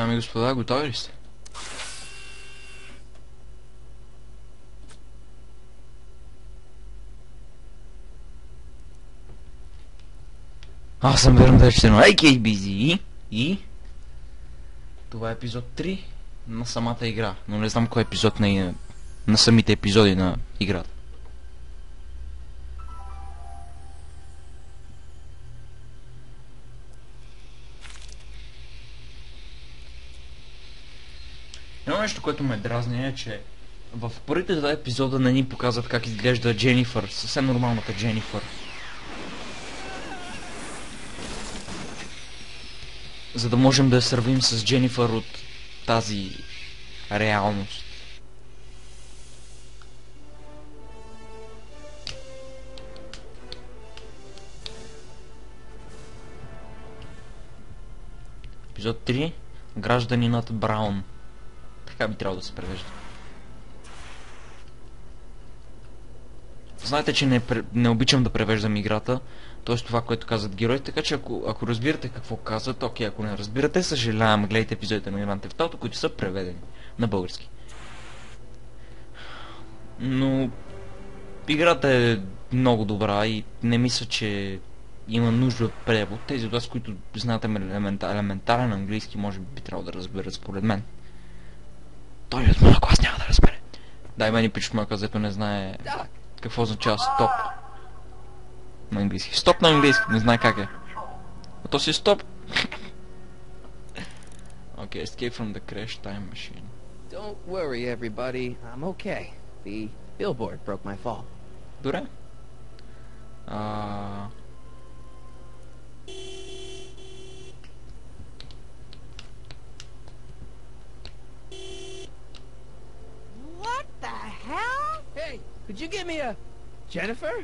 Дами и господа, готови ли сте? Аз съм Верно Дечтено, a.k.a. и това е епизод 3 на самата игра, но не знам кой е епизод на самите епизоди на играта. Едно нещо, което ме дразни е, че в първите два епизода не ни показват как изглежда Дженифър, съвсем нормалната Дженифър. За да можем да я сравним с Дженифър от тази реалност. Епизод 3. Гражданинът Браун. Така би трябвало да се превежда. Знаете, че не обичам да превеждам играта, т.е. това, което казват героите, така че ако разбирате какво казват, окей, ако не разбирате, съжалявам, гледайте епизодите на Grand Theft Auto, които са преведени на български. Но играта е много добра и не мисля, че има нужда от превод. Тези от вас, които знаете елементарен английски, може би трябвало да разберат според мен. Той от моя клас няма да разбере. Дай мен и пич моя където не знае какво означава стоп на английски. Стоп на английски, не знае как е. А то си е стоп. Okay, escape from the crash time machine. Don't worry, everybody. I'm okay. The billboard broke my fall. Добре. What the hell? Hey, could you give me a... Jennifer?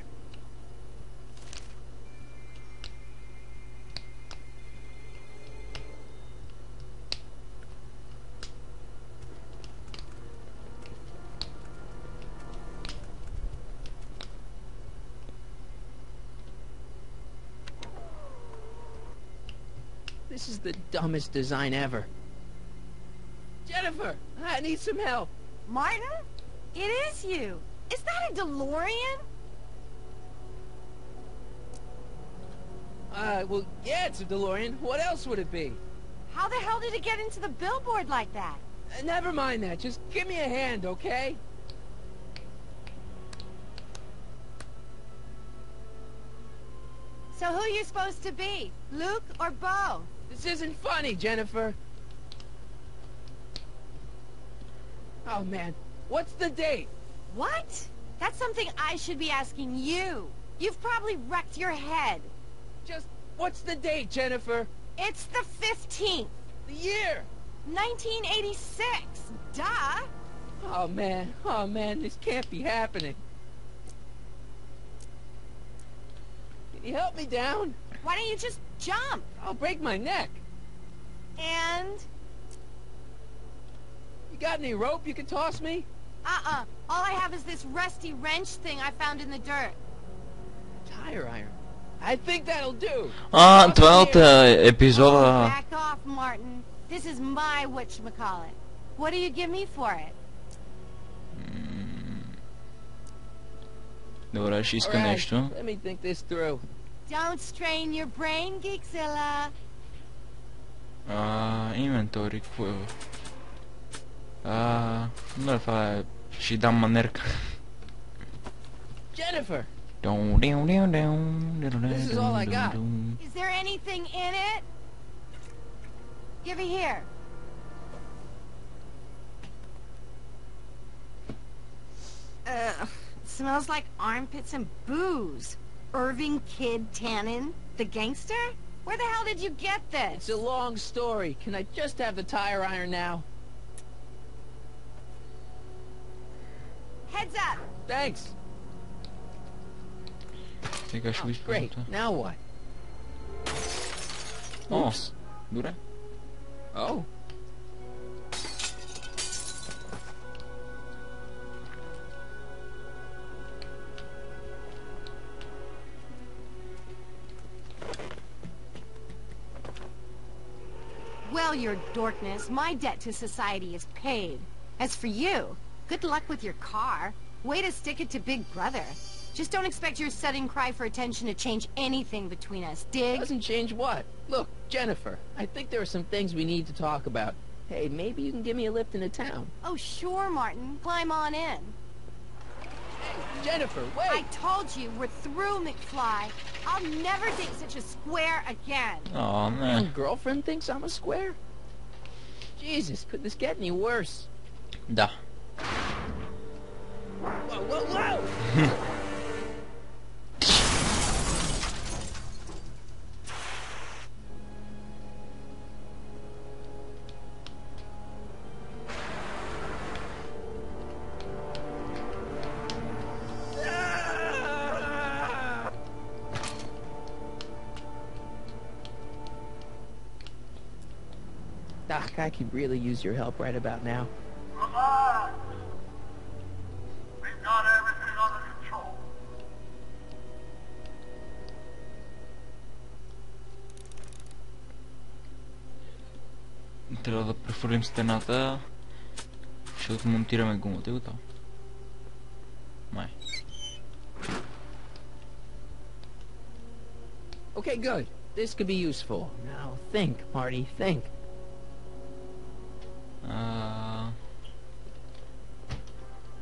This is the dumbest design ever. Jennifer, I need some help. Martin? It is you. Is that a DeLorean? Well, yeah, it's a DeLorean. What else would it be? How the hell did it get into the billboard like that? Never mind that. Just give me a hand, okay? So who are you supposed to be? Luke or Bo? This isn't funny, Jennifer. Oh, man. What's the date? What? That's something I should be asking you. You've probably wrecked your head. Just, what's the date, Jennifer? It's the 15th. The year? 1986. Duh. Oh, man, this can't be happening. Can you help me down? Why don't you just jump? I'll break my neck. And? You got any rope you can toss me? All I have is this rusty wrench thing I found in the dirt. Tire iron. I think that'll do. Това е от епизода... Back off, Martin. This is my whatchamacallit. What do you give me for it? Добре, ще иска нещо. Let me think this through. Don't strain your brain, Geekzilla. Инвентори, какво е? No, това е... Ще дам манерка. Jennifer! This is all I got. Is there anything in it? Give it here. It smells like armpits and booze. Irving Kid Tannen, the gangster? Where the hell did you get this? It's a long story. Can I just have the tire iron now? Heads up! Thanks. Сега ще го използвам Great. това. Now what? О, добре. Oh. Well, your dorkness, my debt to society is paid. As for you, good luck with your car. Way to stick it to Big Brother. Just don't expect your sudden cry for attention to change anything between us, dig? Doesn't change what? Look, Jennifer, I think there are some things we need to talk about. Hey, maybe you can give me a lift into town. Oh, sure, Martin. Climb on in. Hey, Jennifer, wait! I told you, we're through, McFly. I'll never date such a square again. Aw, Your man. girlfriend thinks I'm a square? Jesus, could this get any worse? Да. Whoa, whoa, whoa! Doc, I could really use your help right about now. Relax. We've got everything under control. Трябва да прехвърлим стената. Ще отмонтираме гумата и готово. Май. Okay, good. This could be useful. Now think, Marty, think.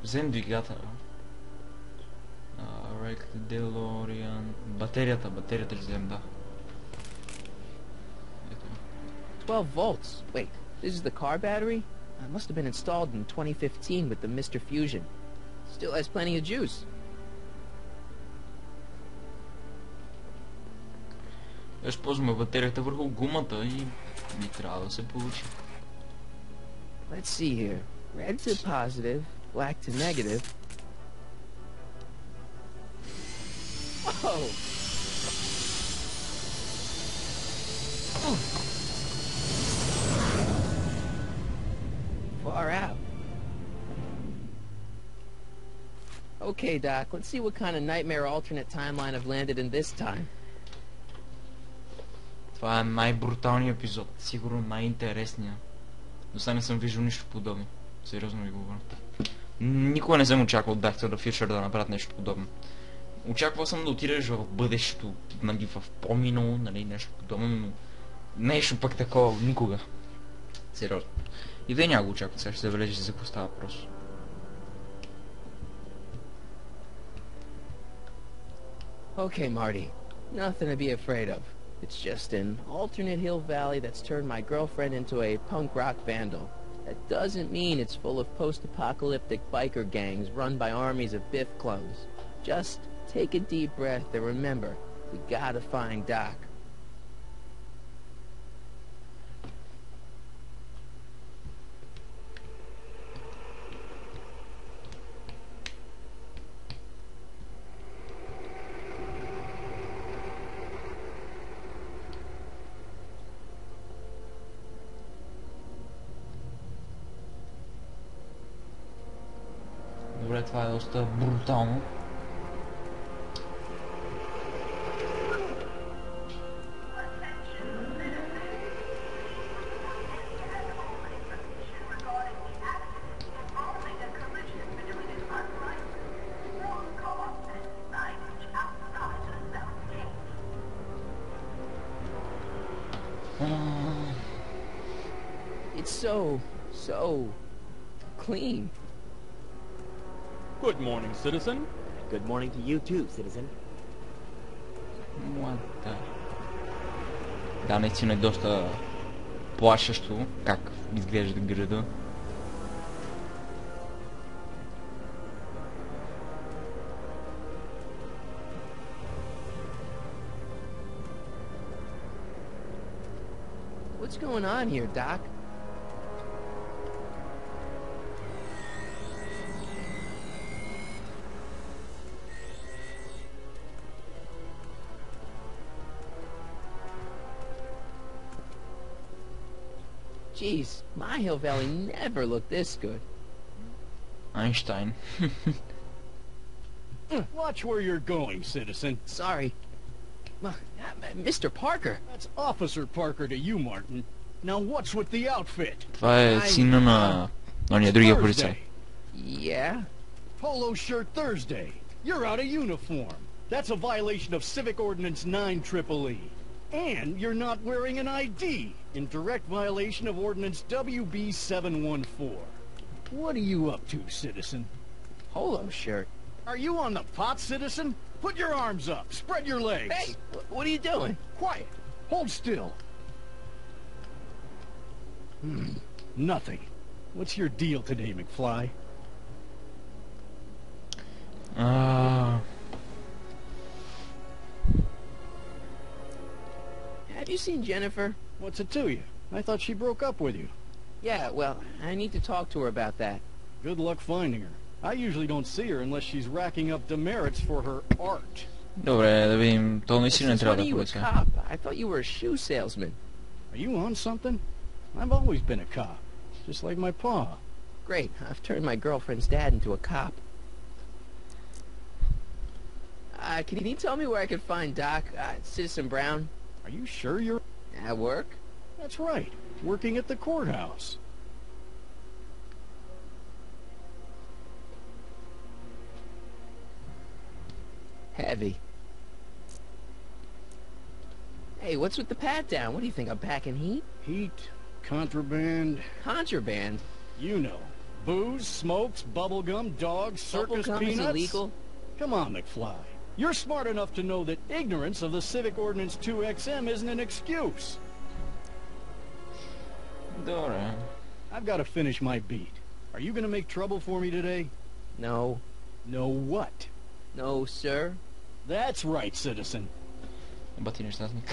Взем двигател. Рек Делориан. Батерията ще взем, да. Ето. 12 volts. Wait, this is the car battery? It must have been installed in 2015 with the Mr. Fusion. Still has plenty of juice. Ще ползваме батерията върху гумата и ни трябва да се получи. Let's see here. Red to positive, black to negative. Whoa! Far out. Okay, Doc, let's see what kind of nightmare alternate timeline I've landed in this time. Това е най-бруталният епизод. Сигурно най-интересният. До сега не съм виждал нищо подобно. Сериозно ви говоря. Никога не съм очаквал от Back to the Future да направят нещо подобно. Очаквал съм да отидеш в бъдещето, нали, в по-минало, нали, нещо подобно, но нещо пък такова никога. Сериозно. И вие няма го очакват, сега ще се бележи за какво става просто. Okay, Marty. Nothing to be afraid of. It's just an alternate hill valley that's turned my girlfriend into a punk rock vandal. That doesn't mean it's full of post-apocalyptic biker gangs run by armies of Biff clones. Just take a deep breath and remember, we gotta find Doc. Добре, това е доста брутално. It's so clean. Good morning, citizen. Good morning to you too, citizen. What the... Да, наистина е доста плашещо как изглежда града. What's going on here, Doc? Jeez, my Hill Valley never looked this good. Einstein. Watch where you're going, citizen. Sorry. Mr. Parker. That's Officer Parker to you, Martin. Now what's with the outfit? Това е сина на ония другия полицай. Yeah? Polo shirt Thursday. You're out of uniform. That's a violation of Civic Ordinance 9 EEE. And you're not wearing an ID, in direct violation of Ordinance WB 714. What are you up to, citizen? Polo shirt. Are you on the pot, citizen? Put your arms up. Spread your legs. Hey, what are you doing? Quiet. Hold still. Nothing. What's your deal today, McFly? Have you seen Jennifer? What's it to you? I thought she broke up with you. Yeah, well, I need to talk to her about that. Good luck finding her. I usually don't see her unless she's racking up demerits for her art. Добре, да видим. То наистина не Since трябва when are да you a полицай. cop? I thought you were a shoe salesman. Are you on something? I've always been a cop, just like my pa. Great, I've turned my girlfriend's dad into a cop. Can you tell me where I can find Doc, Citizen Brown? Are you sure you're... At work? That's right. Working at the courthouse. Heavy. Hey, what's with the pat-down? What do you think, I'm packing heat? Heat, contraband, Contraband? you know. Booze, smokes, bubblegum, dogs, circus Bubblegum is peanuts. illegal? Come on, McFly. You're smart enough to know that ignorance of the Civic Ordinance 2XM isn't an excuse. Добре. I've got to finish my beat. Are you going to make trouble for me today? No. No what? No, sir. That's right, citizen. Бати нещастник.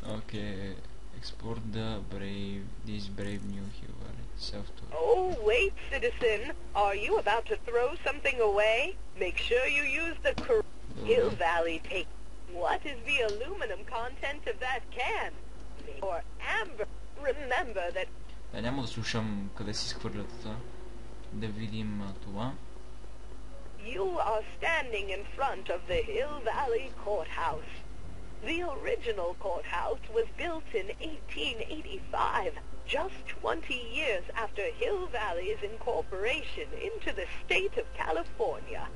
Okay. Export the brave, this brave new hero. Self-to. Oh, wait, citizen. Are you about to throw something away? Make sure you use the Hill Valley take. What is the aluminum content of that can? Or amber. Remember that Няма да слушам къде си изхвърлят. Да видим това. you are standing in front of the Hill Valley Courthouse. The original courthouse was built in 1885, just 20 years after Hill Valley's incorporation into the state of California.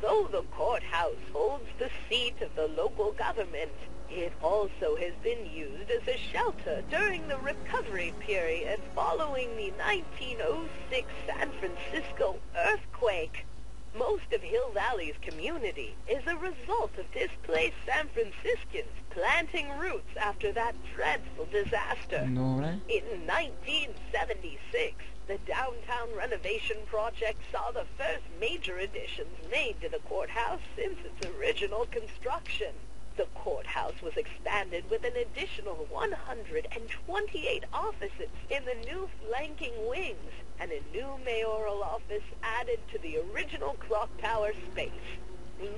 Though the courthouse holds the seat of the local government, it also has been used as a shelter during the recovery period following the 1906 San Francisco earthquake. Most of Hill Valley's community is a result of displaced San Franciscans planting roots after that dreadful disaster. Добре. In 1976, the downtown renovation project saw the first major additions made to the courthouse since its original construction. The courthouse was expanded with an additional 128 offices in the new flanking wings, and a new mayoral office added to the original clock tower space.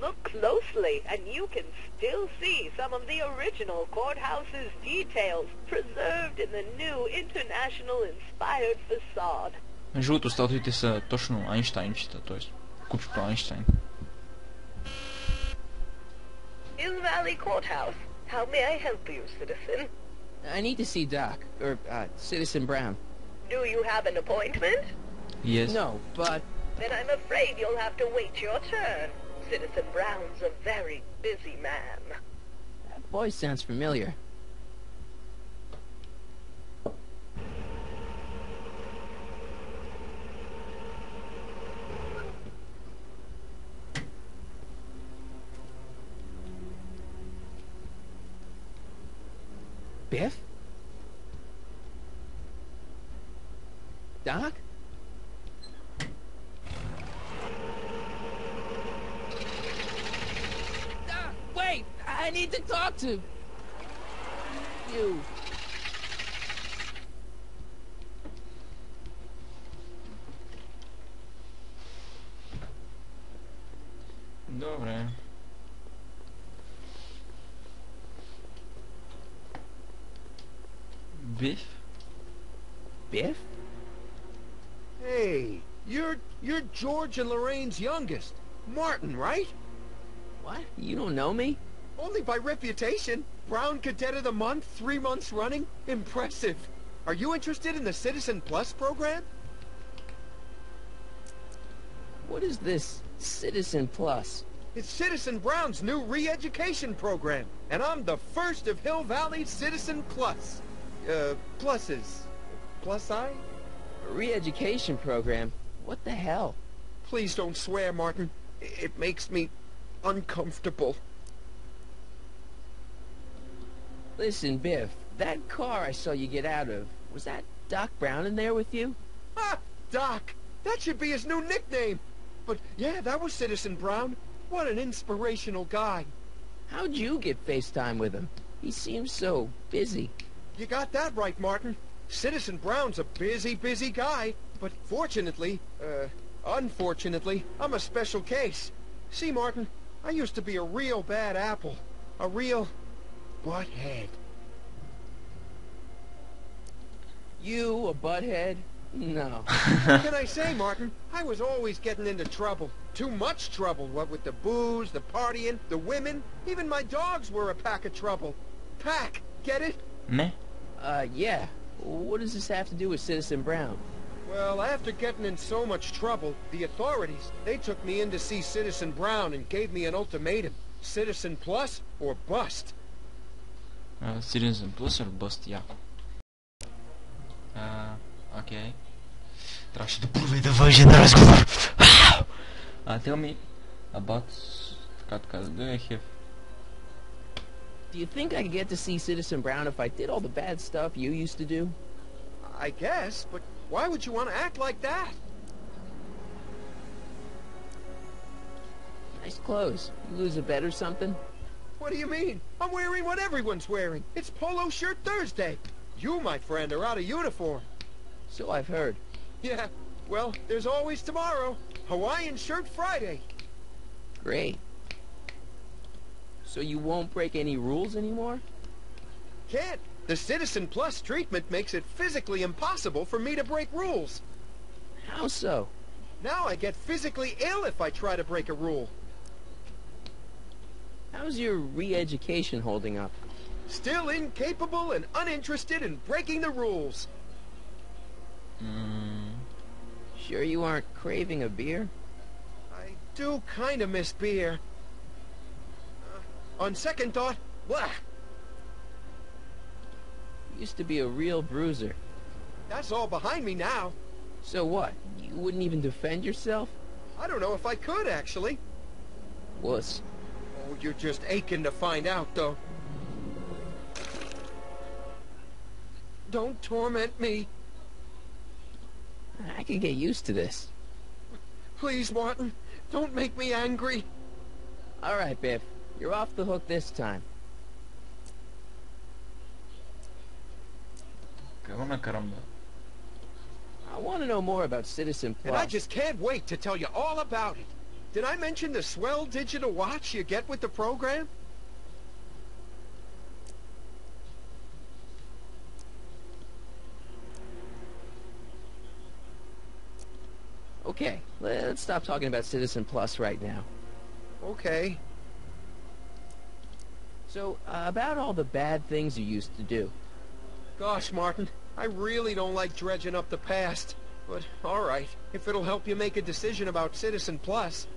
Look closely, and you can still see some of the original courthouse's details preserved in the new international-inspired facade. Между другото, статуите са точно Айнщайнчета, т.е. купчето Айнщайн. Hill Valley Courthouse. How may I help you, citizen? I need to see Doc, or, Citizen Brown. Do you have an appointment? Yes. No, but... Then I'm afraid you'll have to wait your turn. Citizen Brown's a very busy man. That voice sounds familiar. Biff? Doc? Doc, wait! I need to talk to you. Добре. Biff? Biff? Hey, you're George and Lorraine's youngest. Martin, right? What? You don't know me? Only by reputation. Brown Cadet of the Month, 3 months running. Impressive. Are you interested in the Citizen Plus program? What is this Citizen Plus? It's Citizen Brown's new re-education program, and I'm the first of Hill Valley's Citizen Plus. Pluses. Plus I? A re-education program? What the hell? Please don't swear, Martin. It makes me uncomfortable. Listen, Biff, that car I saw you get out of, was that Doc Brown in there with you? Ah, Doc! That should be his new nickname. But yeah, that was Citizen Brown. What an inspirational guy. How'd you get FaceTime with him? He seems so busy. You got that right, Martin. Citizen Brown's a busy, busy guy. But unfortunately, I'm a special case. See, Martin, I used to be a real bad apple. A real butthead. You, a butthead? No. What can I say, Martin? I was always getting into trouble. Too much trouble, what with the booze, the partying, the women. Even my dogs were a pack of trouble. Pack, get it? Meh. Yeah. What does this have to do with Citizen Brown? Well, after getting in so much trouble, the authorities, they took me in to see Citizen Brown and gave me an ultimatum. Citizen Plus or bust. Citizen Plus or bust, яко. Окей. Трябваше да проведа важен разговор. Tell me about... Така, do I have... Do you think I could get to see Citizen Brown if I did all the bad stuff you used to do? I guess, but why would you want to act like that? Nice clothes. You lose a bet or something? What do you mean? I'm wearing what everyone's wearing. It's Polo Shirt Thursday. You, my friend, are out of uniform. So I've heard. Yeah, well, there's always tomorrow. Hawaiian Shirt Friday. Great. So you won't break any rules anymore? Can't. The Citizen Plus treatment makes it physically impossible for me to break rules. How so? Now I get physically ill if I try to break a rule. How's your re-education holding up? Still incapable and uninterested in breaking the rules. Sure you aren't craving a beer? I do kind of miss beer. On second thought, blah. You used to be a real bruiser. That's all behind me now. So what? You wouldn't even defend yourself? I don't know if I could, actually. Wuss. Oh, you're just aching to find out, though. Don't torment me. I can get used to this. Please, Martin, don't make me angry. All right, Biff. You're off the hook this time. Какво накарам да? I want to know more about Citizen Plus. And I just can't wait to tell you all about it. Did I mention the swell digital watch you get with the program? Okay, let's stop talking about Citizen Plus right now. Okay. So, about all the bad things you used to do. Gosh, Martin, I really don't like dredging up the past. But, alright, if it'll help you make a decision about Citizen Plus.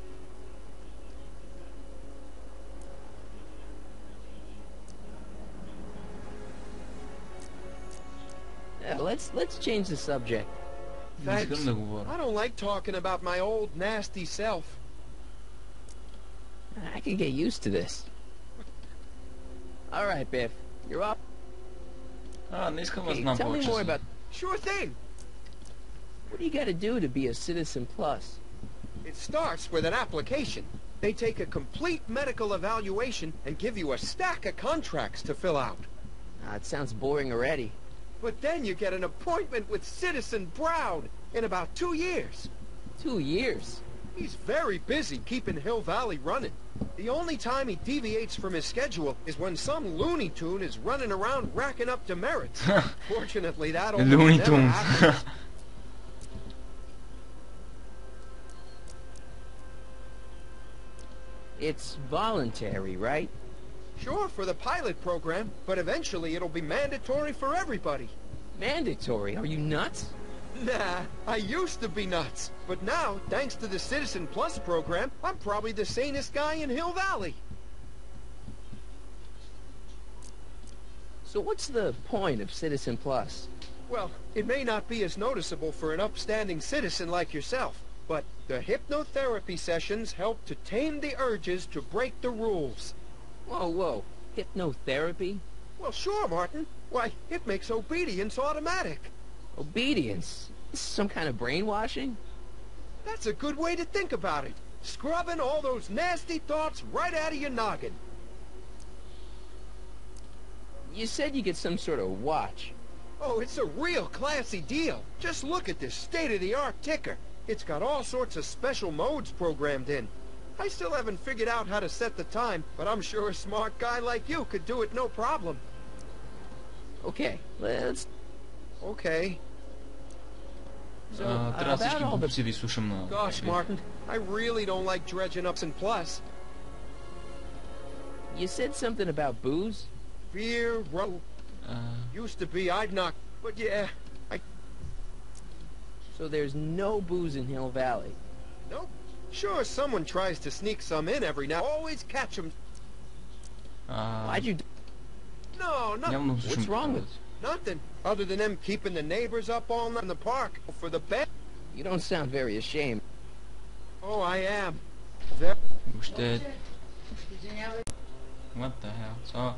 Let's change the subject. Не искам Thanks. да говоря. I don't like talking about my old nasty self. I can get used to this. All right, Biff. You're up. Не искам да Hey, знам tell me повече more за... about... Sure thing. What do you got to do to be a Citizen Plus? It starts with an application. They take a complete medical evaluation and give you a stack of contracts to fill out. It sounds boring already. But then you get an appointment with Citizen Brown in about 2 years. 2 years. He's very busy keeping Hill Valley running. The only time he deviates from his schedule is when some Looney Tune is running around racking up demerits. Fortunately, that almost Looney never Tunes. happens. It's voluntary, right? Sure, for the pilot program, but eventually it'll be mandatory for everybody. Mandatory? Are you nuts? Nah, I used to be nuts. But now, thanks to the Citizen Plus program, I'm probably the sanest guy in Hill Valley. So what's the point of Citizen Plus? Well, it may not be as noticeable for an upstanding citizen like yourself, but the hypnotherapy sessions help to tame the urges to break the rules. Whoa, whoa. Hypnotherapy? Well, sure, Martin. Why, it makes obedience automatic. Obedience? This is some kind of brainwashing? That's a good way to think about it. Scrubbing all those nasty thoughts right out of your noggin. You said you get some sort of watch. Oh, it's a real classy deal. Just look at this state-of-the-art ticker. It's got all sorts of special modes programmed in. I still haven't figured out how to set the time, but I'm sure a smart guy like you could do it no problem. Okay, let's... Okay. So, Трябва about всички all the... глупости да изслушам на... Gosh, Martin, I really don't like dredging ups and plus. You said something about booze? Beer, used to be I'd knock, but yeah, So there's no booze in Hill Valley? nope. Sure, someone tries to sneak some in every now. Always catch them. Why'd you... No, Явно nothing. слушам... What's wrong with... Nothing. Other than them keeping the neighbors up all night in the park for the bed. You don't sound very ashamed. Oh, I am. There. Въобще... What the hell? So,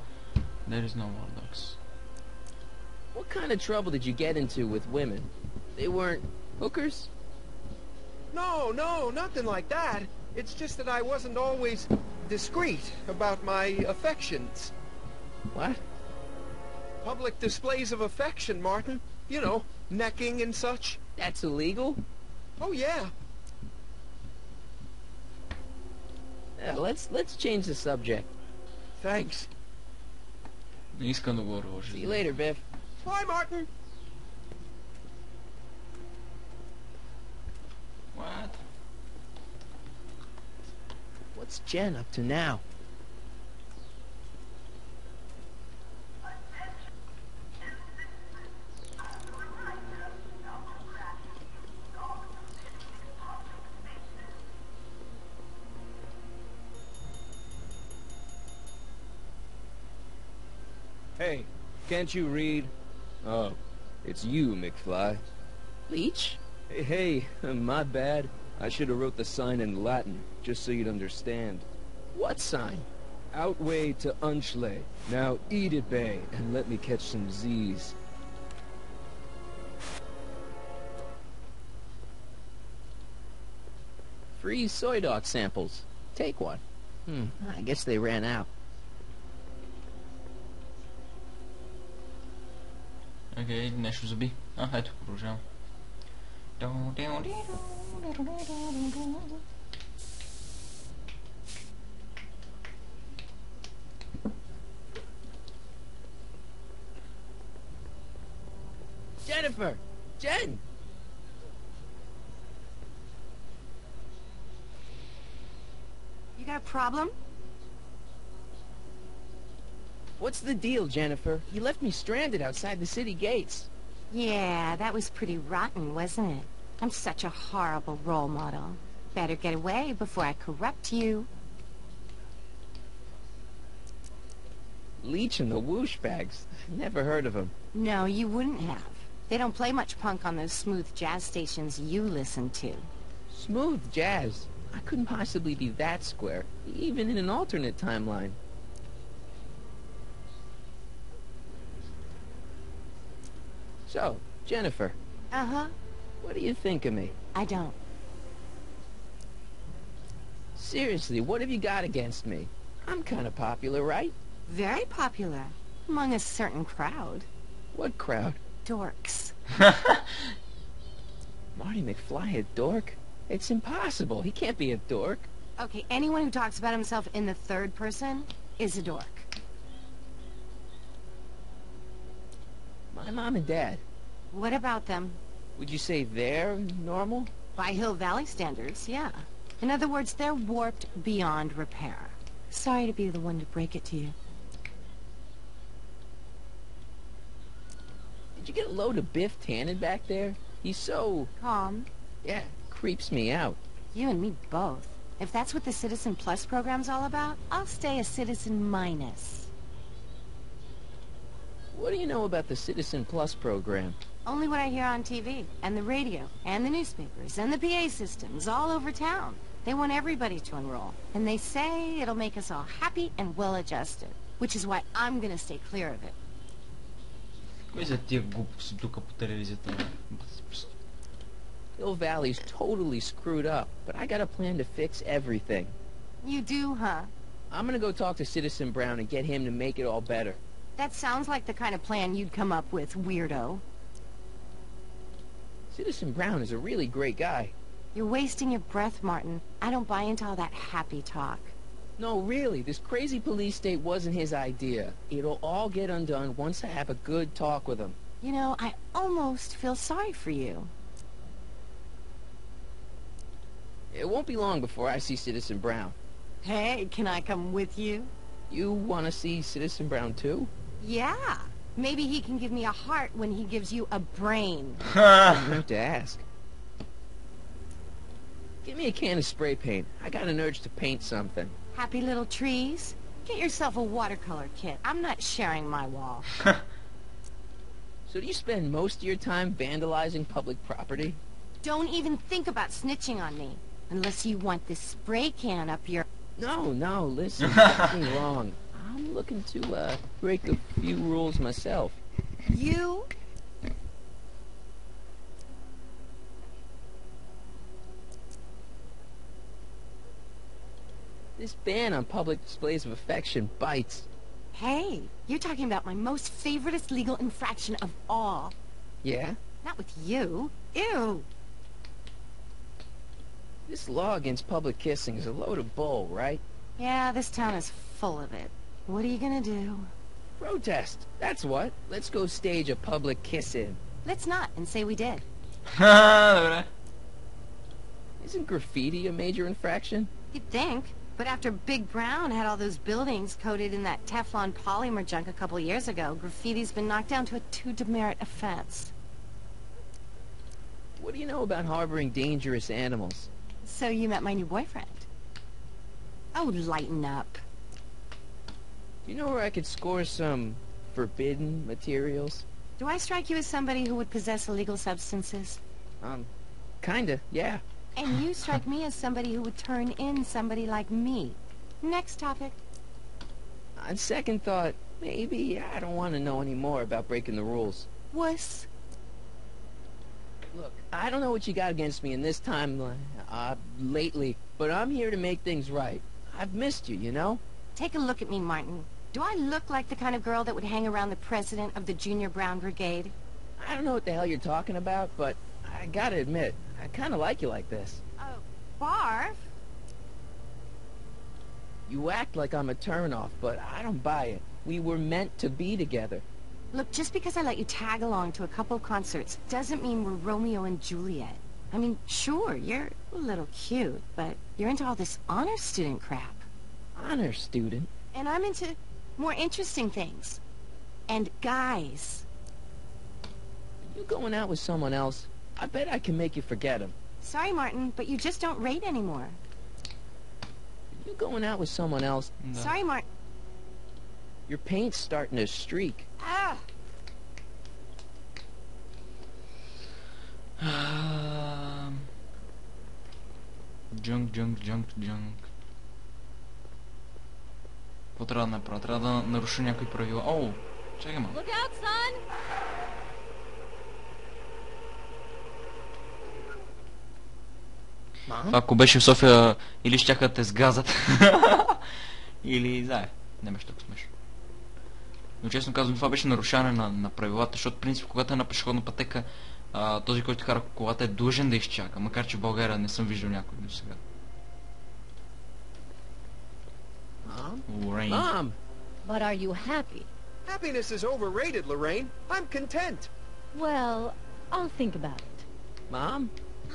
there is no more dogs. What kind of trouble did you get into with women? They weren't hookers? No, nothing like that. It's just that I wasn't always discreet about my affections. What? Public displays of affection, Martin. You know, necking and such. That's illegal? Oh, yeah. Let's change the subject. Thanks. Не искам да говоря още. See you later, Biff. Bye, Martin. What? What's Jen up to now? Hey, can't you read? Oh, it's you, McFly. Leech? Hey, my bad. I should have wrote the sign in Latin, just so you'd understand. What sign? Outway to Unchley. Now eat it, Bay, and let me catch some Z's. Free soy dog samples. Take one. I guess they ran out. Окей, нещо заби. Ето, продължавам. Jennifer! Jen! You got a problem? What's the deal, Jennifer? You left me stranded outside the city gates. Yeah, that was pretty rotten, wasn't it? I'm such a horrible role model. Better get away before I corrupt you. Leech and the whoosh bags. Never heard of them. No, you wouldn't have. They don't play much punk on those smooth jazz stations you listen to. Smooth jazz. I couldn't possibly be that square, even in an alternate timeline. So, Jennifer, Uh-huh. what do you think of me? I don't. Seriously, what have you got against me? I'm kind of popular, right? Very popular. Among a certain crowd. What crowd? Dorks. Marty McFly a dork? It's impossible. He can't be a dork. Okay, anyone who talks about himself in the third person is a dork. My mom and dad, What about them? would you say they're normal? By Hill Valley standards, yeah. In other words, they're warped beyond repair. Sorry to be the one to break it to you. Did you get a load of Biff Tannen back there? He's so... Calm. yeah, creeps me out. You and me both. If that's what the Citizen Plus program's all about, I'll stay a Citizen Minus. What do you know about the Citizen Plus program? Only what I hear on TV, and the radio, and the newspapers, and the PA systems all over town. They want everybody to enroll, and they say it'll make us all happy and well-adjusted, which is why I'm gonna stay clear of it. Кои са тия глупости тук по телевизията? Hill Valley's totally screwed up, but I got a plan to fix everything. You do, huh? I'm gonna go talk to Citizen Brown and get him to make it all better. That sounds like the kind of plan you'd come up with, weirdo. Citizen Brown is a really great guy. You're wasting your breath, Martin. I don't buy into all that happy talk. No, really, this crazy police state wasn't his idea. It'll all get undone once I have a good talk with him. You know, I almost feel sorry for you. It won't be long before I see Citizen Brown. Hey, can I come with you? You want to see Citizen Brown too? Yeah. Maybe he can give me a heart when he gives you a brain. You have to ask. Give me a can of spray paint. I got an urge to paint something. Happy little trees? Get yourself a watercolor kit. I'm not sharing my wall. So do you spend most of your time vandalizing public property? Don't even think about snitching on me. Unless you want this spray can up your... No, listen, get me wrong. I'm looking to, break a few rules myself. You? This ban on public displays of affection bites. Hey, you're talking about my most favoriteest legal infraction of all. Yeah? Not with you. Ew. This law against public kissing is a load of bull, right? Yeah, this town is full of it. What are you gonna do? Protest. That's what. Let's go stage a public kiss-in. Let's not, and say we did. Добре. Isn't graffiti a major infraction? You'd think. But after Big Brown had all those buildings coated in that Teflon polymer junk a couple years ago, graffiti's been knocked down to a 2 demerit offense. What do you know about harboring dangerous animals? So you met my new boyfriend. Oh, lighten up. Do you know where I could score some forbidden materials? Do I strike you as somebody who would possess illegal substances? Kinda, yeah. And you strike me as somebody who would turn in somebody like me. Next topic. On second thought, maybe I don't want to know any more about breaking the rules. Wuss. Look, I don't know what you got against me in this time, lately, but I'm here to make things right. I've missed you, you know? Take a look at me, Martin. Do I look like the kind of girl that would hang around the president of the Junior Brown Brigade? I don't know what the hell you're talking about, but I gotta admit, I kinda like you like this. Oh, barf? You act like I'm a turnoff, but I don't buy it. We were meant to be together. Look, just because I let you tag along to a couple of concerts doesn't mean we're Romeo and Juliet. I mean, sure, you're a little cute, but you're into all this honor student crap. Honor student? And I'm into more interesting things. And guys. You going out with someone else? I bet I can make you forget him. Sorry, Martin, but you just don't rate anymore. You going out with someone else? Да. Sorry, Martin. Your paint's starting to streak. Ah! Junk. Какво трябва да направя? Трябва да наруша някои правила. Оу! Чакай малко. Look out, son! Това ако беше в София, или щяха да те сгазат, или знае. Не беше толкова смешно. Но честно казвам, това беше нарушаване на правилата, защото в принцип, когато е на пешеходна пътека, този, който кара колата, е длъжен да изчака, макар че в България не съм виждал някой до сега. Mom? Mom! But are you happy? Happiness is overrated, Lorraine. I'm content. Well, I'll think about it. Mom?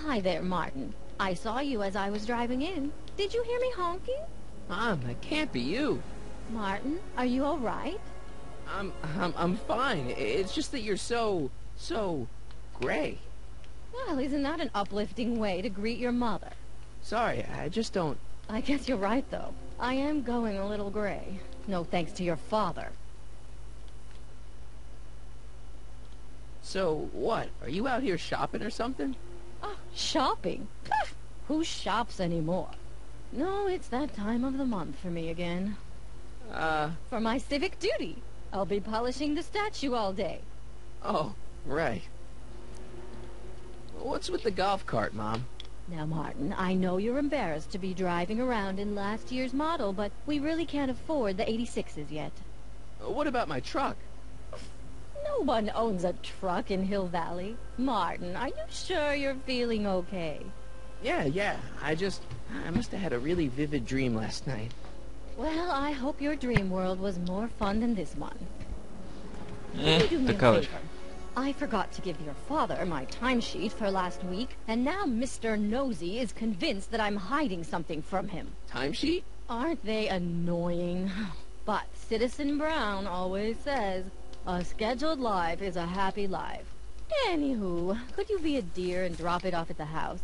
Hi there, Martin. I saw you as I was driving in. Did you hear me honking? Mom, that can't be you. Martin, are you all right? I'm fine. It's just that you're so gray. Well, isn't that an uplifting way to greet your mother? Sorry, I just don't... I guess you're right, though. I am going a little gray. No thanks to your father. So, what? Are you out here shopping or something? Oh, shopping? Pah! Who shops anymore? No, it's that time of the month for me again. For my civic duty. I'll be polishing the statue all day. Oh, right. What's with the golf cart, Mom? Now, Martin, I know you're embarrassed to be driving around in last year's model, but we really can't afford the 86s yet. What about my truck? No one owns a truck in Hill Valley. Martin, are you sure you're feeling okay? Yeah. I must have had a really vivid dream last night. Well, I hope your dream world was more fun than this one. Can you do me a така favor? I forgot to give your father my timesheet for last week, and now Mr. Nosy is convinced that I'm hiding something from him. Timesheet? Aren't they annoying? But Citizen Brown always says, a scheduled life is a happy life. Anywho, could you be a dear and drop it off at the house?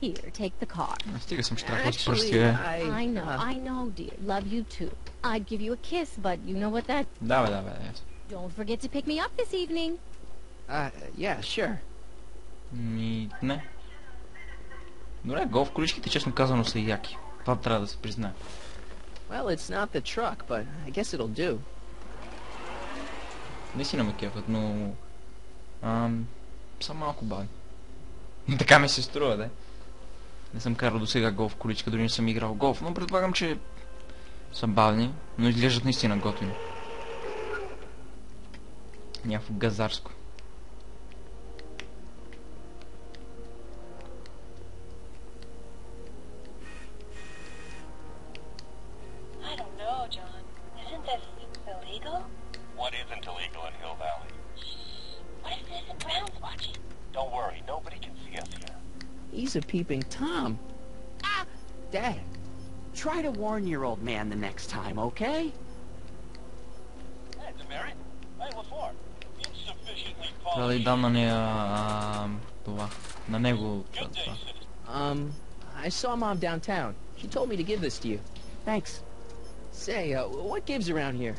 Here, take the car. Стига съм щрахал с Actually, пръсти, бе. I know, dear. Love you too. I'd give you a kiss, but you know what that... Да. Don't forget to pick me up this evening. Yeah, sure. Не. Добре, голф количките, честно казано, са яки. Това трябва да се признае. Well, it's not the truck, but I guess it'll do. Наистина ме кефът, но... са малко бавни. Така ми се струва, да. Не съм карал до сега голф количка, дори не съм играл голф, но предполагам, че са бавни, но изглеждат наистина готини. Някакво газарско. I don't know, John. Isn't this illegal? What isn't illegal in Hill Valley? What if Citizen Brown's watching? Don't worry, nobody can see us here. He's a peeping Tom. Dad. Try to warn your old man the next time, okay? Hey, Demerit. Hey, what for? Insufficiently Трябва да й дам на нея... това. На него... това. I saw Mom downtown. She told me to give this to you. Thanks. Say, what gives around here?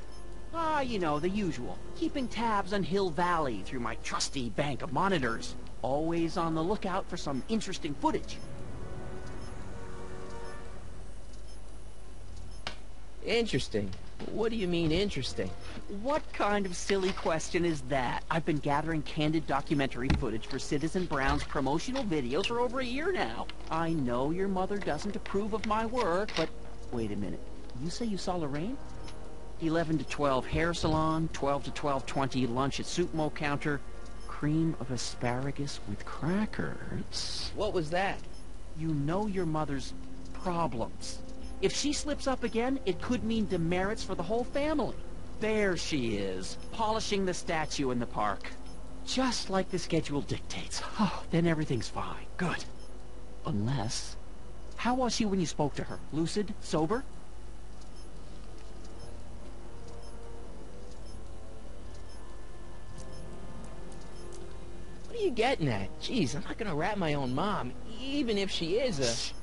You know, the usual. Keeping tabs on Hill Valley through my trusty bank of monitors. Always on the lookout for some interesting footage. Interesting. What do you mean, interesting? What kind of silly question is that? I've been gathering candid documentary footage for Citizen Brown's promotional videos for over a year now. I know your mother doesn't approve of my work, but... Wait a minute. You say you saw Lorraine? 11 to 12 hair salon, 12 to 12:20 lunch at soup mo counter, cream of asparagus with crackers. What was that? You know your mother's problems. If she slips up again, it could mean demerits for the whole family. There she is, polishing the statue in the park. Just like the schedule dictates. Oh, then everything's fine. Good. Unless... How was she when you spoke to her? Lucid? Sober? What are you getting at? Jeez, I'm not gonna rat my own mom, even if she is a...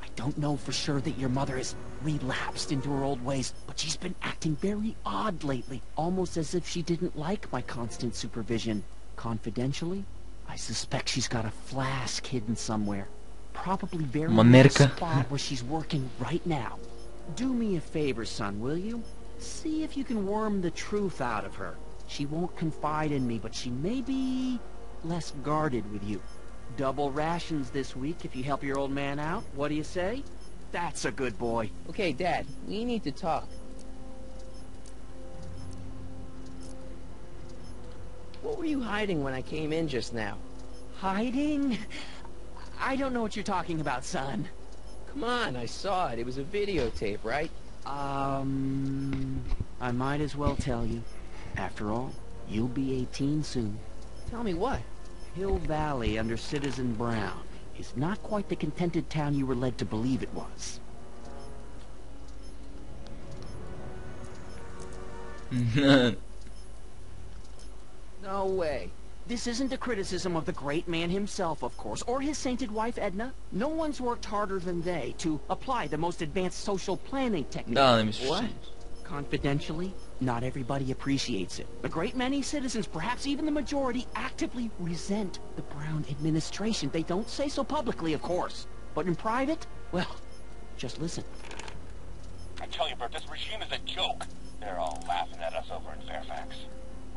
I don't know for sure that your mother has relapsed into her old ways, but she's been acting very odd lately, almost as if she didn't like my constant supervision. Confidentially, I suspect she's got a flask hidden somewhere. Probably very near the spot where she's working right now. Do me a favor, son, will you? See if you can worm the truth out of her. She won't confide in me, but she may be less guarded with you. Double rations this week if you help your old man out. What do you say? That's a good boy. Okay, Dad, we need to talk. What were you hiding when I came in just now? Hiding? I don't know what you're talking about, son. Come on, I saw it. It was a videotape, right? I might as well tell you. After all, you'll be 18 soon. Tell me what? Hill Valley under Citizen Brown is not quite the contented town you were led to believe it was. No way. This isn't a criticism of the great man himself, of course, or his sainted wife, Edna. No one's worked harder than they to apply the most advanced social planning techniques. Да, не мисля, What? Confidentially, not everybody appreciates it. A great many citizens, perhaps even the majority, actively resent the Brown administration. They don't say so publicly, of course. But in private, well, just listen. I tell you, Bert, this regime is a joke. They're all laughing at us over in Fairfax.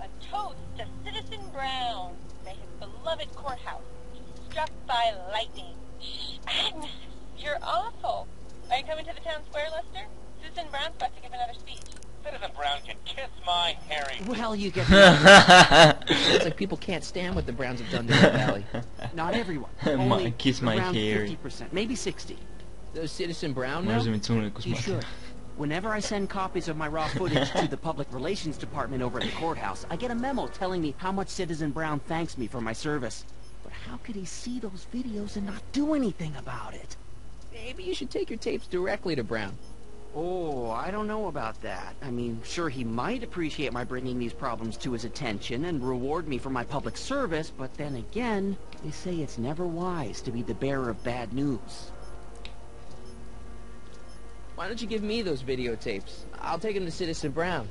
A toast to Citizen Brown. May his beloved courthouse be struck by lightning. Shh, Agnes, you're awful. Are you coming to the town square, Lester? Citizen Brown's about to give another speech. Citizen Brown can kiss my hairy... Well, you get It's like people can't stand what the Browns have done to the valley. Not everyone. My- Only kiss my around hair. 50%, maybe 60. Does Citizen Brown Може да know? ми цунали You космата. should. Whenever I send copies of my raw footage to the Public Relations Department over at the courthouse, I get a memo telling me how much Citizen Brown thanks me for my service. But how could he see those videos and not do anything about it? Maybe you should take your tapes directly to Brown. Oh, I don't know about that. I mean, sure, he might appreciate my bringing these problems to his attention and reward me for my public service, but then again, they say it's never wise to be the bearer of bad news. Why don't you give me those videotapes? I'll take them to Citizen Brown.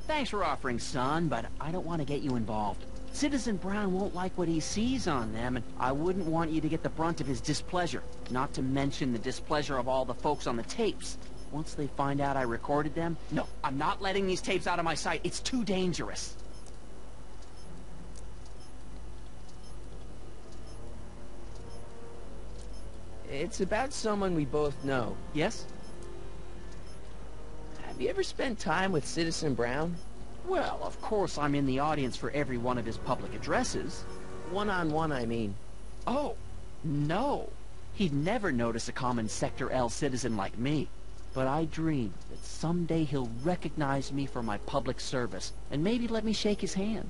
Thanks for offering, son, but I don't want to get you involved. Citizen Brown won't like what he sees on them, and I wouldn't want you to get the brunt of his displeasure, not to mention the displeasure of all the folks on the tapes. Once they find out I recorded them, no, I'm not letting these tapes out of my sight. It's too dangerous. It's about someone we both know. Yes? Have you ever spent time with Citizen Brown? Well, of course I'm in the audience for every one of his public addresses. One-on-one, I mean. Oh, no. He'd never notice a common Sector L citizen like me. But I dream that someday he'll recognize me for my public service, and maybe let me shake his hand.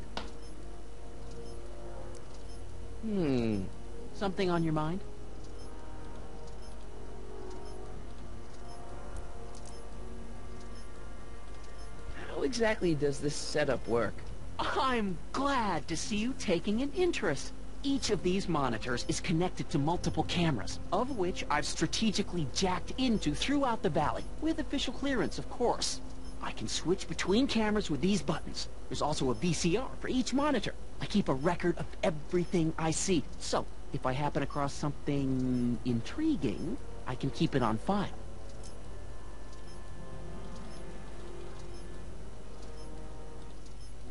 Something on your mind? How exactly does this setup work? I'm glad to see you taking an interest. Each of these monitors is connected to multiple cameras, of which I've strategically jacked into throughout the valley, with official clearance, of course. I can switch between cameras with these buttons. There's also a VCR for each monitor. I keep a record of everything I see, so if I happen across something intriguing, I can keep it on file.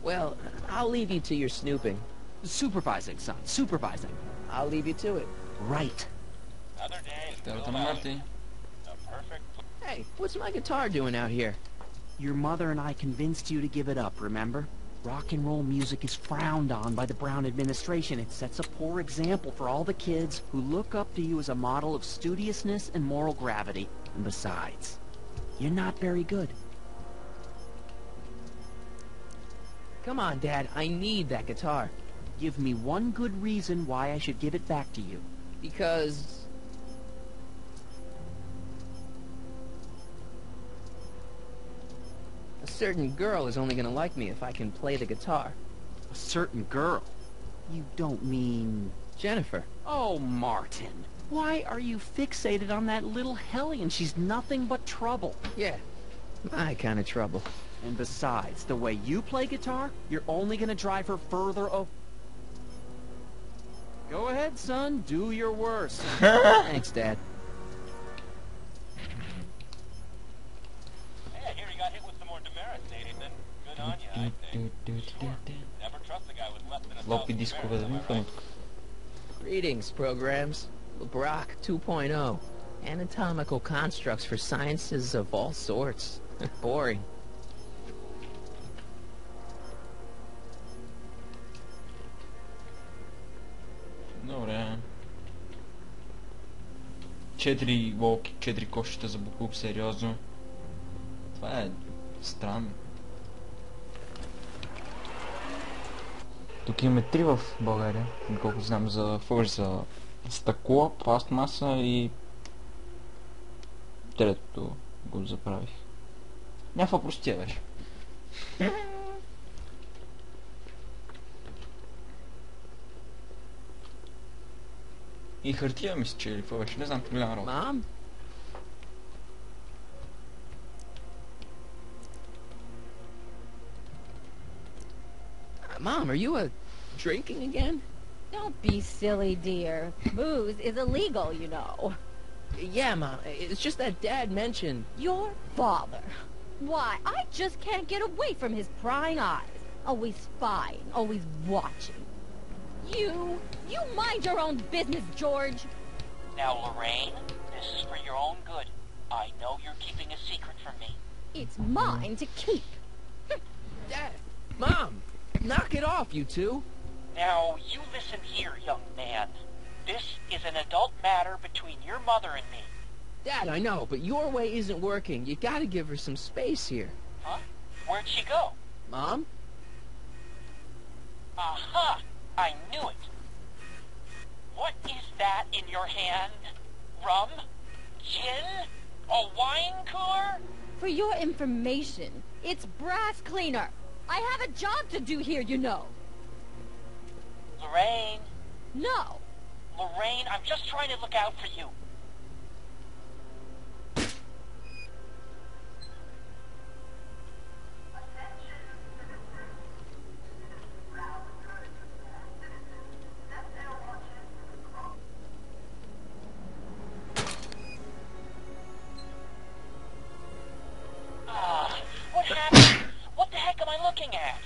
Well, I'll leave you to your snooping. Supervising, son, supervising. I'll leave you to it. Right. Another day in Старата Hill на Valley. Марти. The perfect... Hey, what's my guitar doing out here? Your mother and I convinced you to give it up, remember? Rock and roll music is frowned on by the Brown administration. It sets a poor example for all the kids who look up to you as a model of studiousness and moral gravity. And besides, you're not very good. Come on, Dad, I need that guitar. Give me one good reason why I should give it back to you. Because... a certain girl is only gonna like me if I can play the guitar. A certain girl. You don't mean... Jennifer. Oh, Martin. Why are you fixated on that little hellion? She's nothing but trouble. Yeah, my kind of trouble. And besides, the way you play guitar, you're only gonna drive her further Go ahead, son. Do your worst. Thanks, Dad. Hey, I hear you got hit with some more demerits, Nathan. Good on you, I think. Sure. Never trust a guy with less than a Лопи thousand дискове да ми demerits, am I right? Greetings, programs. Brock 2.0. Anatomical constructs for sciences of all sorts. Boring. Добре. 4 волки, 4 кошчета за буклук, сериозно. Това е странно. Тук имаме 3 в България, колко знам, за фурж за стъкло, пластмаса и третото го заправих. Някаква простия беше. И хартия мисля, че или какво беше, не знам, голяма работа. Mom? Mom, are you drinking again? Don't be silly, dear. Booze is illegal, you know. Yeah, Mom. It's just that Dad mentioned... Your father. Why, I just can't get away from his prying eyes. Always spying, always watching. You mind your own business, George. Now, Lorraine, this is for your own good. I know you're keeping a secret from me. It's mine to keep. Dad! Mom! Knock it off, you two! Now, you listen here, young man. This is an adult matter between your mother and me. Dad, I know, but your way isn't working. You gotta give her some space here. Huh? Where'd she go? Mom? Aha! I knew it. What is that in your hand? Rum? Gin? A wine cooler? For your information, it's brass cleaner. I have a job to do here, you know. Lorraine. No. Lorraine, I'm just trying to look out for you. What happened? What the heck am I looking at?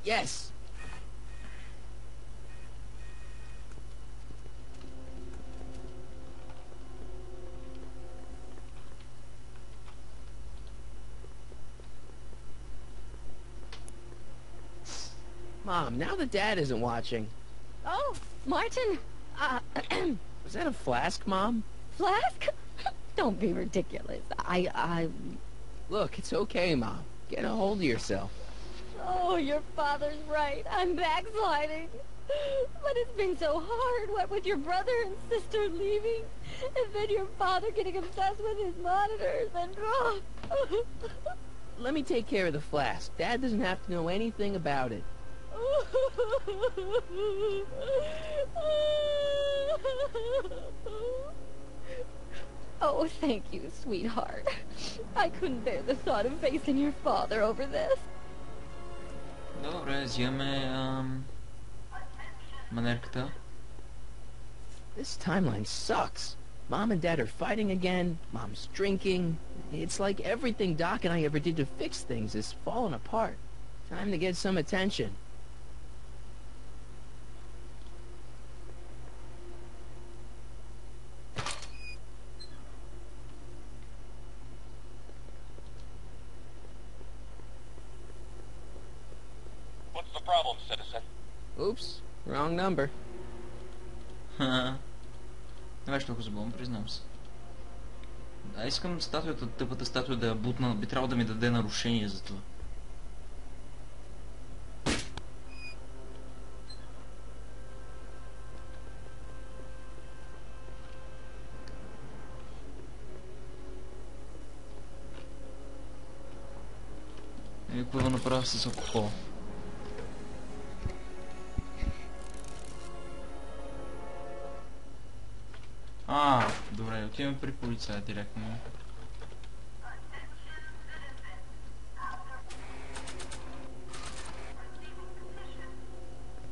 Yes. Mom, now that Dad isn't watching... Oh, Martin, Was that a flask, Mom? flask? Don't be ridiculous. Look, it's okay, Mom. Get a hold of yourself. Oh, your father's right. I'm backsliding. But it's been so hard, what with your brother and sister leaving, and then your father getting obsessed with his monitors, and... Let me take care of the flask. Dad doesn't have to know anything about it. Oh, thank you, sweetheart. I couldn't bear the thought of facing your father over this. Добре, взимаме манерката. This timeline sucks. Mom and Dad are fighting again. Mom's drinking. It's like everything Doc and I ever did to fix things is falling apart. Time to get some attention. What's the problem, citizen? Oops, wrong number. Ха. Не беше толкова забавно, признам се. А искам статуята, тъпата статуя да я бутна, би трябвало да ми даде нарушение за това. Какво да направя с алкохол? Добре, отиваме при полицая директно.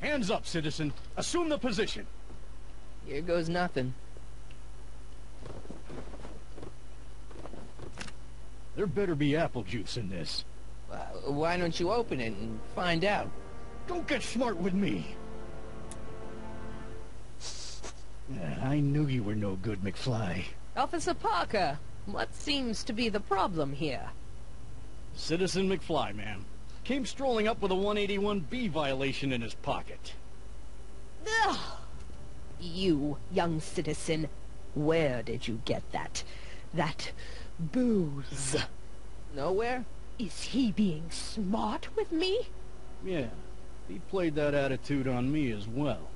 Hands up, citizen. Assume the position. Here goes nothing. There better be apple juice in this. Why don't you open it and find out? Don't get smart with me. I knew you were no good, McFly. Officer Parker, what seems to be the problem here? Citizen McFly, ma'am. Came strolling up with a 181B violation in his pocket. Ugh. You, young citizen, where did you get that booze? Nowhere? Is he being smart with me? Yeah, he played that attitude on me as well.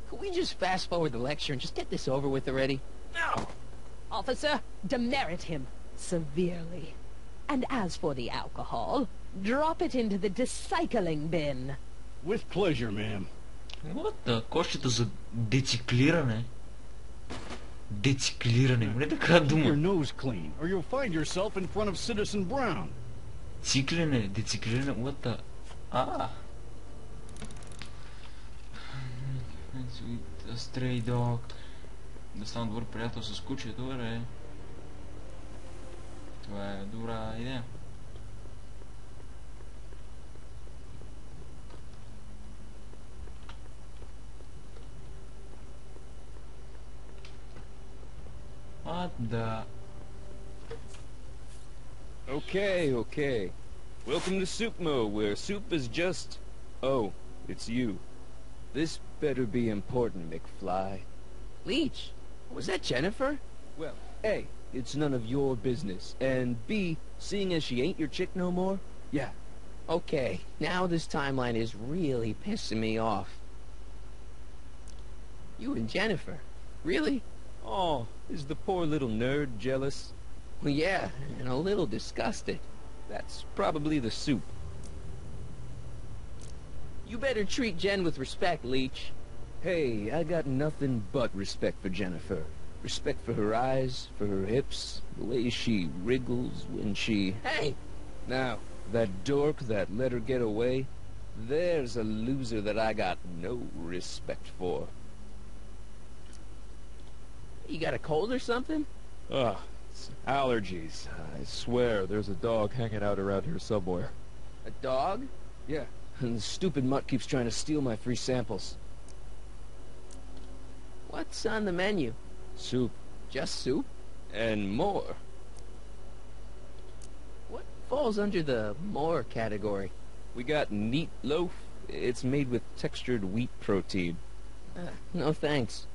Could we just fast forward the lecture and just get this over with already? No! Officer, demerit him severely. And as for the alcohol, drop it into the recycling bin. With pleasure, ma'am. What the? Кошчето за дециклиране? Дециклиране, има ли така Keep your дума? nose clean, or you'll find yourself in front of Citizen Brown. Циклене, дециклиране, what the... Sweet stray dog. Да стана добър приятел с кучето, бе. Това е добра идея. Да. Okay. Welcome to Soupmo, where soup is just... Oh, it's you. This better be important, McFly. Leech, was that Jennifer? Well, A, it's none of your business, and B, seeing as she ain't your chick no more, yeah. Okay, now this timeline is really pissing me off. You and Jennifer? Really? Oh, is the poor little nerd jealous? Well, yeah, and a little disgusted. That's probably the soup. You better treat Jen with respect, Leech. Hey, I got nothing but respect for Jennifer. Respect for her eyes, for her hips, the way she wriggles when she... Hey! Now, that dork that let her get away, there's a loser that I got no respect for. You got a cold or something? Ugh, it's allergies. I swear there's a dog hanging out around here somewhere. A dog? Yeah, and the stupid mutt keeps trying to steal my free samples. What's on the menu? Soup. Just soup? And more. What falls under the more category? We got neat loaf. It's made with textured wheat protein. No thanks.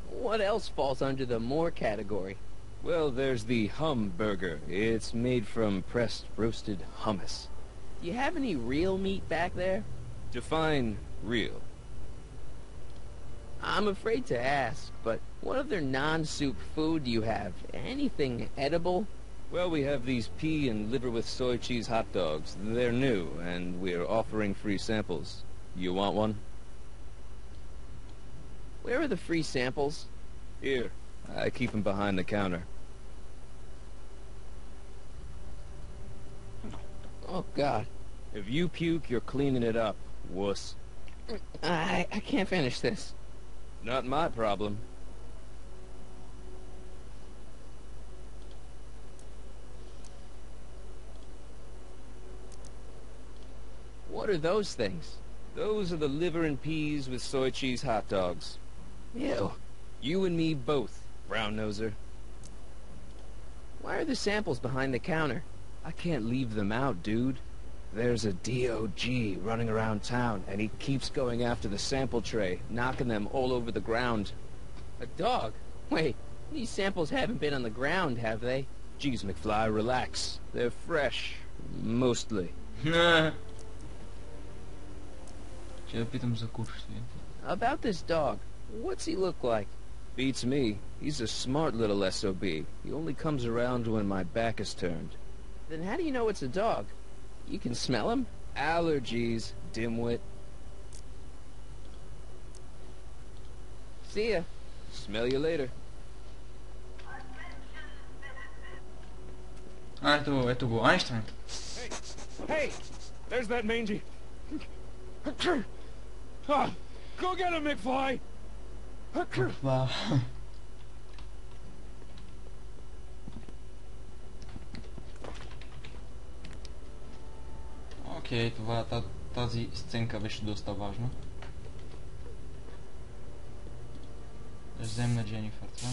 What else falls under the more category? Well, there's the hum burger. It's made from pressed roasted hummus. Do you have any real meat back there? Define real. I'm afraid to ask, but what other non-soup food do you have? Anything edible? Well, we have these pea and liver with soy cheese hot dogs. They're new, and we're offering free samples. You want one? Where are the free samples? Here. I keep them behind the counter. Oh, God. If you puke, you're cleaning it up, wuss. I can't finish this. Not my problem. What are those things? Those are the liver and peas with soy cheese hot dogs. Ew. You and me both, brown noser. Why are the samples behind the counter? I can't leave them out, dude. There's a DOG running around town, and he keeps going after the sample tray, knocking them all over the ground. A dog? Wait, these samples haven't been on the ground, have they? Jeez, McFly, relax. They're fresh. Mostly. About this dog, what's he look like? Beats me. He's a smart little SOB. He only comes around when my back is turned. Then how do you know it's a dog? You can smell him? Allergies, dimwit. See ya. Smell you later. Ето го, Айнщайн. Hey! There's that mangy... Go get him, McFly! Окей, тази сценка беше доста важна. Да взем на Дженифър това.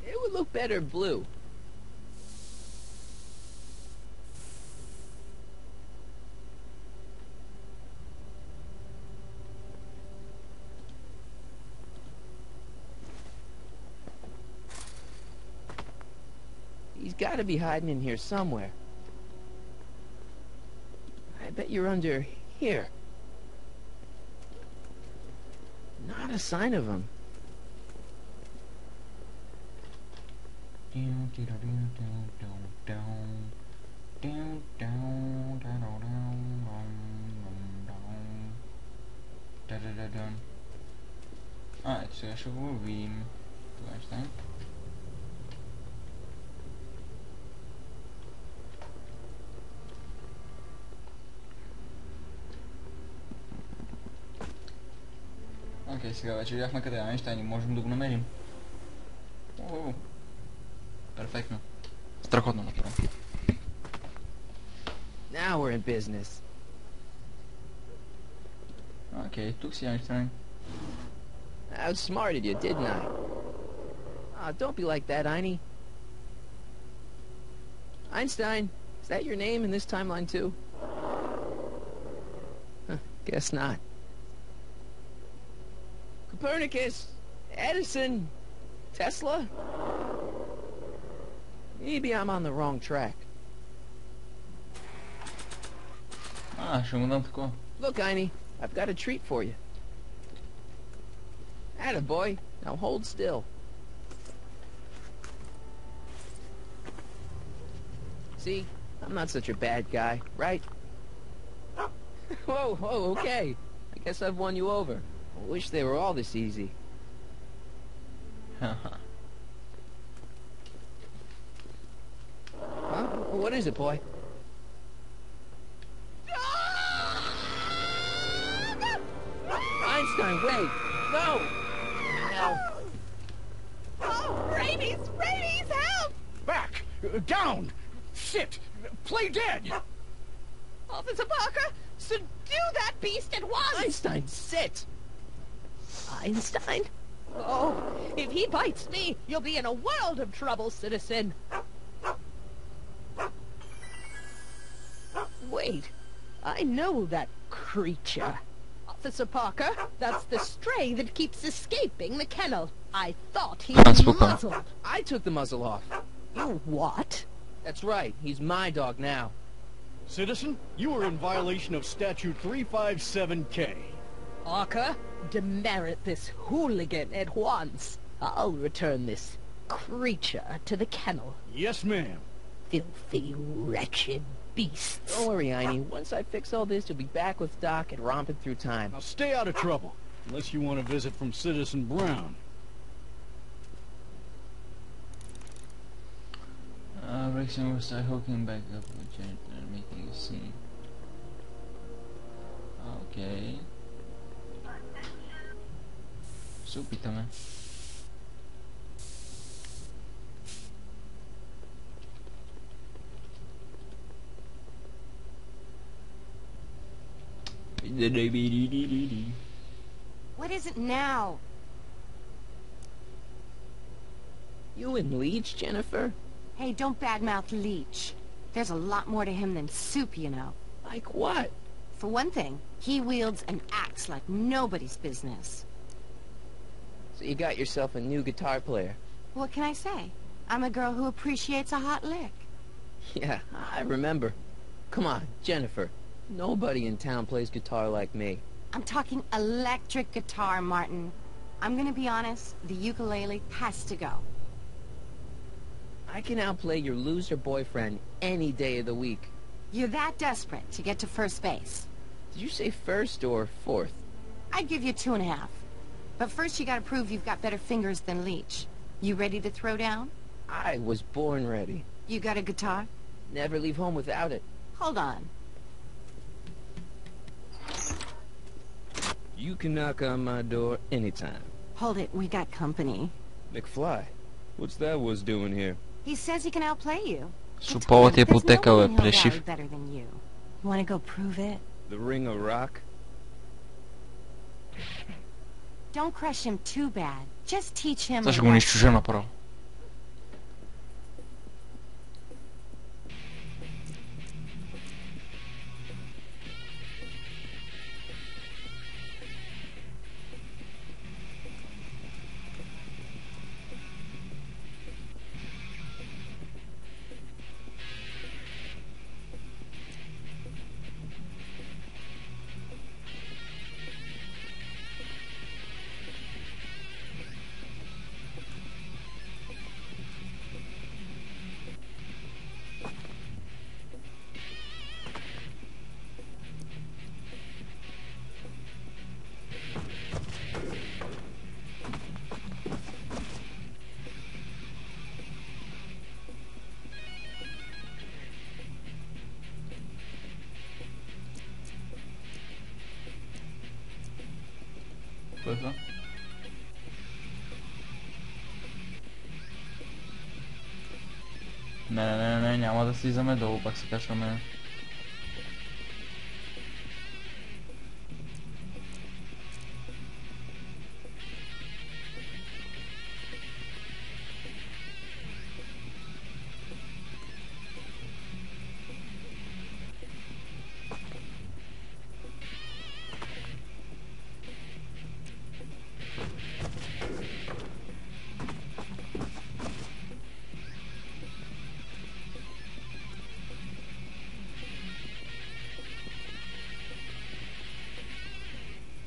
It would look better blue. He's got to be hiding in here somewhere. I bet you're under here. Not a sign of him. Ето сега ще го видим. Това ще стане. Окей, сега вече видяхме къде е Айнщайн и можем да го намерим. Перфектно. Страхотно направо. Now we're in business. Окей, тук си Айнщайн. I outsmarted you, didn't I? Don't be like that, Einie. Einstein, is that your name in this timeline too? Guess not. Copernicus, Edison, Tesla? Maybe I'm on the wrong track. Ще му дам такова. Look, Einie, I've got a treat for you. Attaboy, now hold still. See, I'm not such a bad guy, right? Whoa, okay. I guess I've won you over. I wish they were all this easy. Huh? What is it, boy? Einstein, wait! No! Help! Oh, rabies! Rabies, help! Back! Down! Sit! Play dead! Officer Parker, subdue that beast at once! Einstein, sit! Einstein? Oh, if he bites me, you'll be in a world of trouble, citizen. Wait, I know that creature. Officer Parker, that's the stray that keeps escaping the kennel. I thought he was muzzled. I took the muzzle off. You what? That's right, he's my dog now. Citizen, you are in violation of Statute 357K. Parker, demerit this hooligan at once. I'll return this creature to the kennel. Yes, ma'am. Filthy, wretched beasts. Don't worry, Einie. Once I fix all this, you'll be back with Doc and romping through time. Now stay out of trouble, unless you want a visit from Citizen Brown. Rexon will start hooking back up with Janet and making a scene. Okay. Се опитаме. What is it now? You and Leech, Jennifer? Hey, don't badmouth Leech. There's a lot more to him than soup, you know. Like what? For one thing, he wields an axe like nobody's business. So you got yourself a new guitar player. What can I say? I'm a girl who appreciates a hot lick. Yeah, I remember. Come on, Jennifer. Nobody in town plays guitar like me. I'm talking electric guitar, Martin. I'm gonna be honest, the ukulele has to go. I can outplay your loser boyfriend any day of the week. You're that desperate to get to first base. Did you say first or fourth? I'd give you 2.5. But first you gotta prove you've got better fingers than Leech. You ready to throw down? I was born ready. You got a guitar? Never leave home without it. Hold on. You can knock on my door anytime. Hold it, we got company. McFly, what's that was doing here? He says he can outplay you. Суповата ипотека, бе, плешив. Better than you. Wanna go prove it? The Ring of Rock? Don't crush him too bad. Just teach him. Това ще го унищожа направо. Кое е това? Не, няма да слизаме долу, пак се качваме.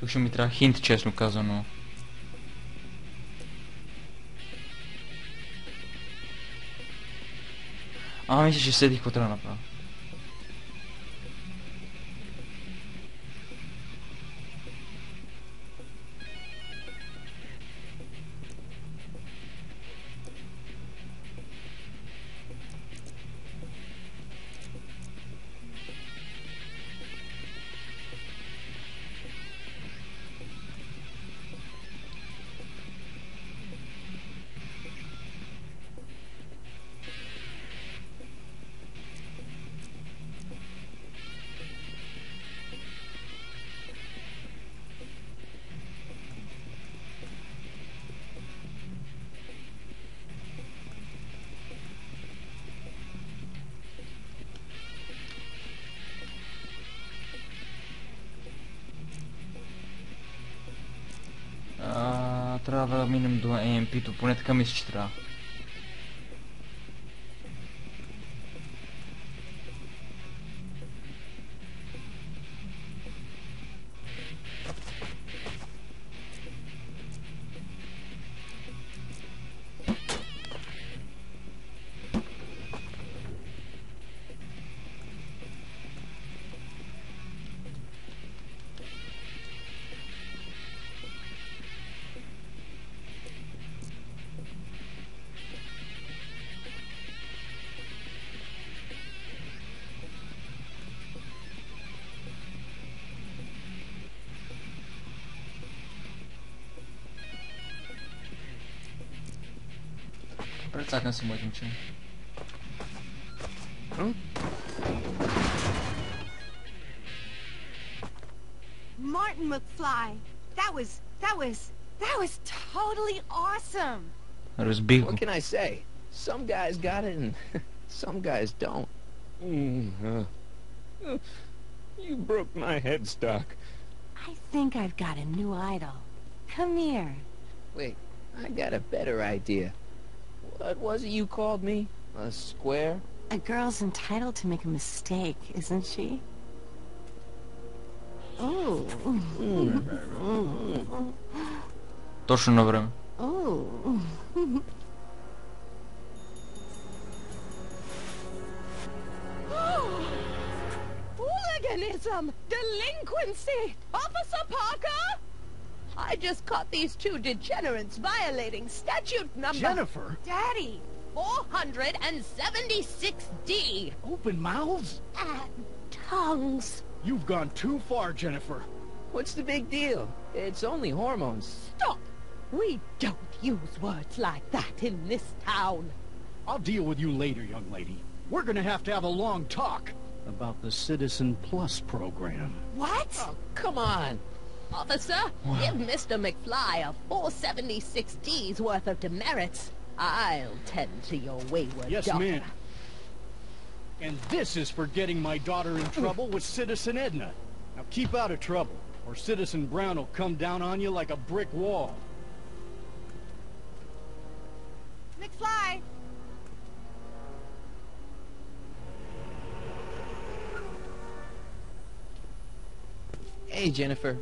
Тук ще ми трябва хинт, честно казано. Мисля, че седих какво трябва да направя. Трябва да минем до AMP-то, поне така мисля, че трябва. Прецакам си моето момче. Martin McFly, that was totally awesome. Разбих го. What can I say? Some guys got it and some guys don't. You broke my headstock. I think I've got a new idol. Come here. Wait, I got a better idea. What was it you called me? A square? A girl's entitled to make a mistake, isn't she? Oh. Точно на време. Oh. Hooliganism! Delinquency! Officer Parker! I just caught these two degenerates violating statute number... Jennifer! Daddy! 476D! Open mouths? And tongues. You've gone too far, Jennifer. What's the big deal? It's only hormones. Stop! We don't use words like that in this town. I'll deal with you later, young lady. We're gonna have a long talk about the Citizen Plus program. What? Oh, come on. Officer, give Mr. McFly a 476D's worth of demerits. I'll tend to your wayward Yes, daughter. ma'am. And this is for getting my daughter in trouble with Citizen Edna. Now keep out of trouble, or Citizen Brown will come down on you like a brick wall. McFly! Hey, Jennifer.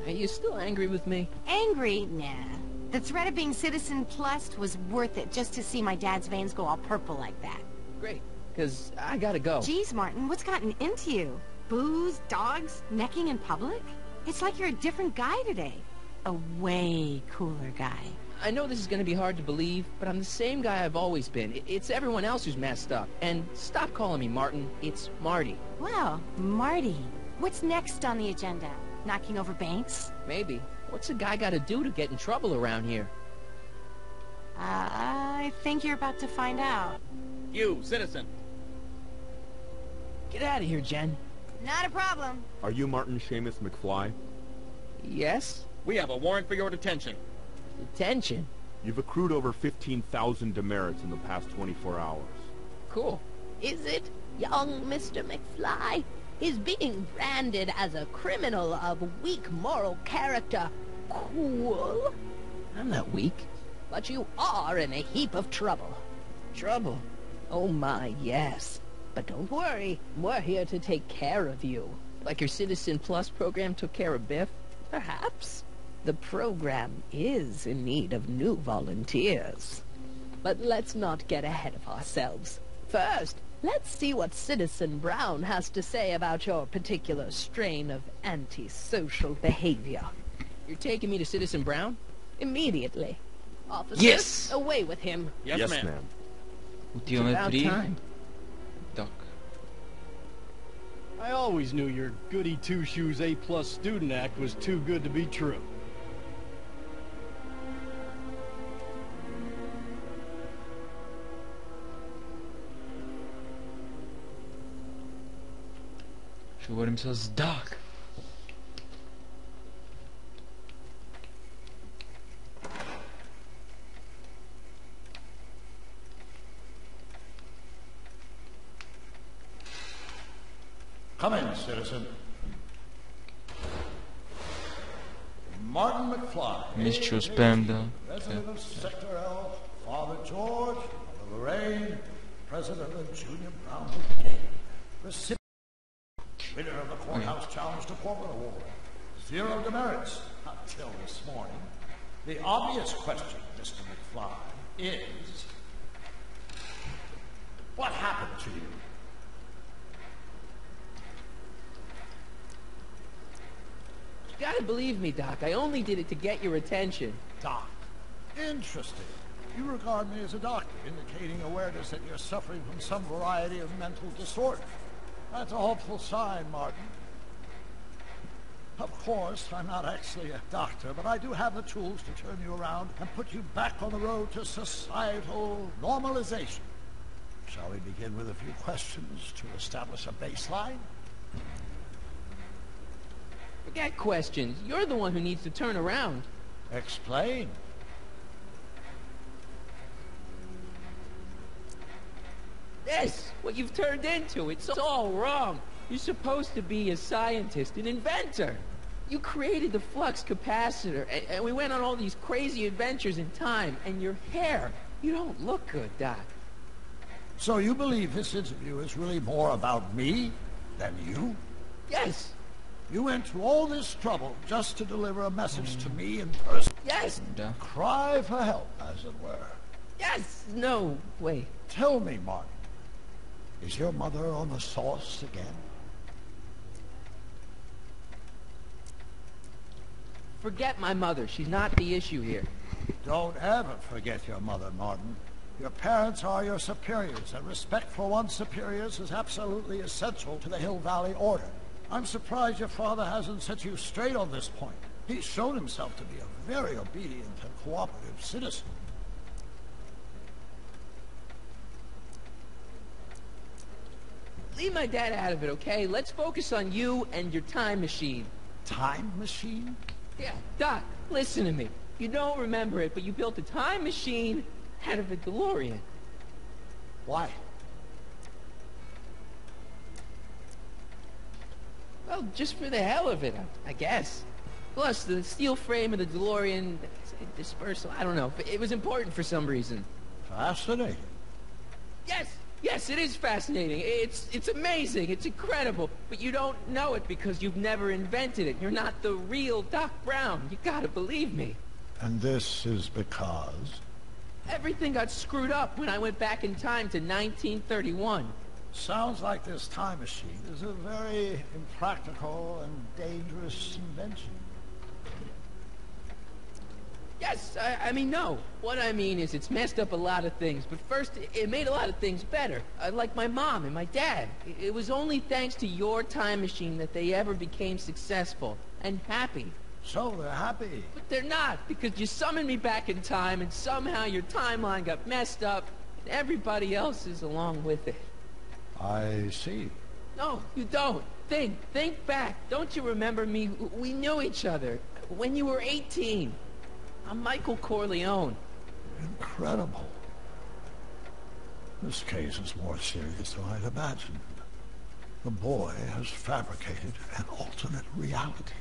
Are you still angry with me? Angry? Nah. The threat of being Citizen Plus was worth it just to see my dad's veins go all purple like that. Great, because I gotta go. Geez, Martin, what's gotten into you? Booze, dogs, necking in public? It's like you're a different guy today. A way cooler guy. I know this is gonna be hard to believe, but I'm the same guy I've always been. It's everyone else who's messed up. And stop calling me Martin. It's Marty. Well, Marty, what's next on the agenda? Knocking over banks? Maybe. What's a guy gotta do to get in trouble around here? I think you're about to find out. You, citizen. Get out of here, Jen. Not a problem. Are you Martin Seamus McFly? Yes? We have a warrant for your detention. Detention? You've accrued over 15,000 demerits in the past 24 hours. Cool. Is it, young Mr. McFly? Is being branded as a criminal of weak moral character cool? I'm not weak. But you are in a heap of trouble. Trouble? Oh my, yes. But don't worry, we're here to take care of you. Like your Citizen Plus program took care of Biff? Perhaps. The program is in need of new volunteers. But let's not get ahead of ourselves. First, let's see what Citizen Brown has to say about your particular strain of antisocial behavior. You're taking me to Citizen Brown? Immediately. Officers, Yes! away with him. Yes, ma'am. Ultimamente It's about time. Duck. I always knew your goody two-shoes A+ student act was too good to be true. Ще говорим с Duck. Come in, citizen. Martin McFly. Мисля, че успеем да... Resident of Sector L, Father George, Mother Lorraine, President of Junior Brown Brigade, recipient, winner of the Courthouse Challenge to Corporate Award, 0 demerits until this morning. The obvious question, Mr. McFly, is, what happened to you? You gotta believe me, Doc. I only did it to get your attention. Doc. Interesting. You regard me as a doctor, indicating awareness that you're suffering from some variety of mental disorder. That's a hopeful sign, Martin. Of course, I'm not actually a doctor, but I do have the tools to turn you around and put you back on the road to societal normalization. Shall we begin with a few questions to establish a baseline? Forget questions. You're the one who needs to turn around. Explain. This, what you've turned into, it's all wrong. You're supposed to be a scientist, an inventor. You created the flux capacitor, and we went on all these crazy adventures in time, and your hair, you don't look good, Doc. So you believe this interview is really more about me than you? Yes. You went to all this trouble just to deliver a message to me in person. Yes. Cry for help, as it were. Yes. No, wait. Tell me, Martin, is your mother on the sauce again? Forget my mother. She's not the issue here. Don't ever forget your mother, Martin. Your parents are your superiors, and respect for one's superiors is absolutely essential to the Hill Valley Order. I'm surprised your father hasn't set you straight on this point. He's shown himself to be a very obedient and cooperative citizen. Leave my dad out of it, okay? Let's focus on you and your time machine. Time machine? Yeah, Doc, listen to me. You don't remember it, but you built a time machine out of a DeLorean. Why? Well, just for the hell of it, I guess. Plus, the steel frame of the DeLorean, dispersal, I don't know. It was important for some reason. Fascinating. Yes, it is fascinating. It's amazing. It's incredible. But you don't know it because you've never invented it. You're not the real Doc Brown. You gotta believe me. And this is because? Everything got screwed up when I went back in time to 1931. Sounds like this time machine is a very impractical and dangerous invention. Yes, I mean, no. What I mean is it's messed up a lot of things. But first, it made a lot of things better. Like my mom and my dad. It was only thanks to your time machine that they ever became successful. and happy. So they're happy. But they're not, because you summoned me back in time, and somehow your timeline got messed up, and everybody else is along with it. I see. No, you don't. Think back. Don't you remember me? We knew each other when you were 18. I'm Michael Corleone. Incredible. This case is more serious than I'd imagined. The boy has fabricated an alternate reality.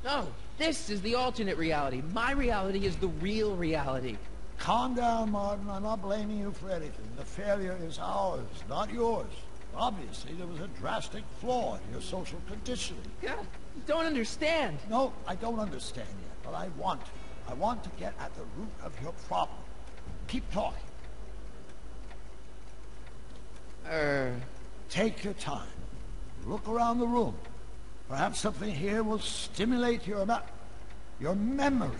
No, this is the alternate reality. My reality is the real reality. Calm down, Martin. I'm not blaming you for anything. The failure is ours, not yours. Obviously, there was a drastic flaw in your social conditioning. Yeah, you don't understand. No, I don't understand yet, but I want to. I want to get at the root of your problem. Keep talking. Take your time. Look around the room. Perhaps something here will stimulate your memory.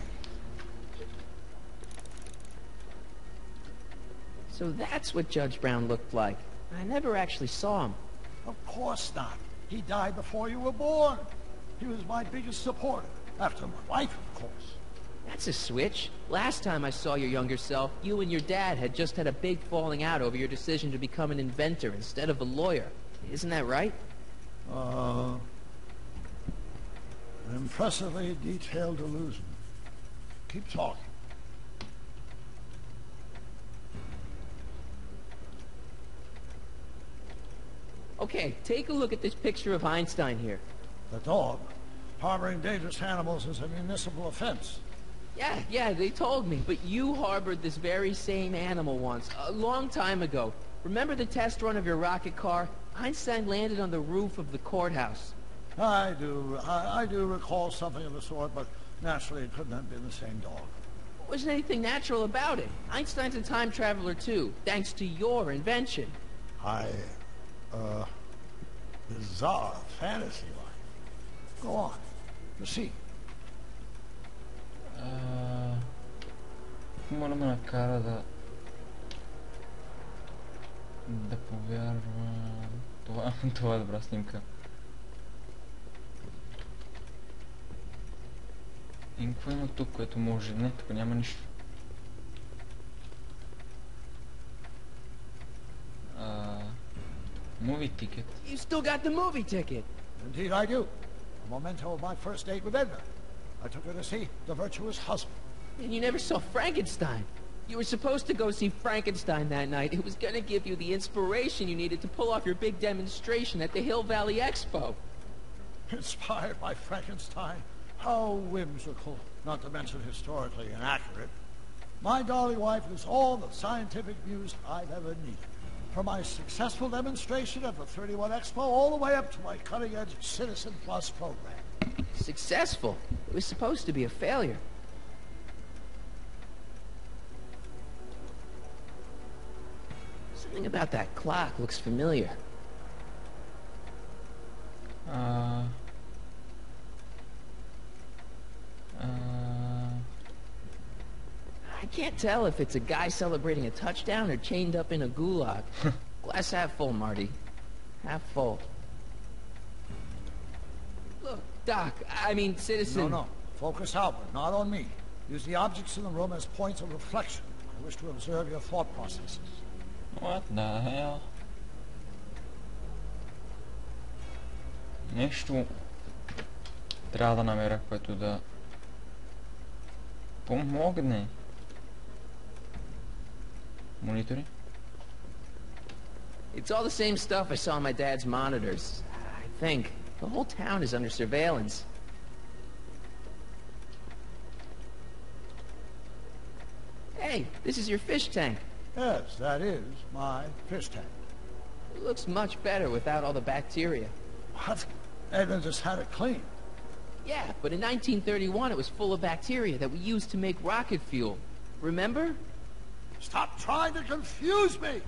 So that's what Judge Brown looked like. I never actually saw him. Of course not. He died before you were born. He was my biggest supporter. After my wife, of course. That's a switch. Last time I saw your younger self, you and your dad had just had a big falling out over your decision to become an inventor instead of a lawyer. Isn't that right? An impressively detailed illusion. Keep talking. Okay, take a look at this picture of Einstein here. The dog. Harboring dangerous animals is a municipal offense. Yeah, they told me. But you harbored this very same animal once, a long time ago. Remember the test run of your rocket car? Einstein landed on the roof of the courthouse. I do recall something of the sort, but naturally it couldn't have been the same dog. There wasn't anything natural about it. Einstein's a time traveler too, thanks to your invention. Bizarre fantasy life. Go on. Proceed. Моля ме накара да повярвам. Това е добра снимка. И какво има тук, което може? Не, тук няма нищо. Movie ticket. You still got the movie ticket. Indeed I do. A memento of my first date with Edna. I took her to see The Virtuous Husband. And you never saw Frankenstein. You were supposed to go see Frankenstein that night. It was gonna give you the inspiration you needed to pull off your big demonstration at the Hill Valley Expo. Inspired by Frankenstein? How whimsical, not to mention historically inaccurate. My darling wife is all the scientific muse I've ever needed. From my successful demonstration at the 31 Expo all the way up to my cutting-edge Citizen Plus program. Successful? It was supposed to be a failure. Something about that clock looks familiar. I can't tell if it's a guy celebrating a touchdown or chained up in a gulag. Glass half full, Marty. Half full. Look, Doc, Citizen. No. Focus outward, not on me. Use the objects in the room as points of reflection. I wish to observe your thought processes. What the hell? Нещо трябва да намеря, което да помогне. Монитори? It's all the same stuff I saw on my dad's monitors. I think. The whole town is under surveillance. Hey, this is your fish tank. Yes, that is my fish tank. It looks much better without all the bacteria. What? Edna just had it cleaned. Yeah, but in 1931 it was full of bacteria that we used to make rocket fuel. Remember? Stop trying to confuse me!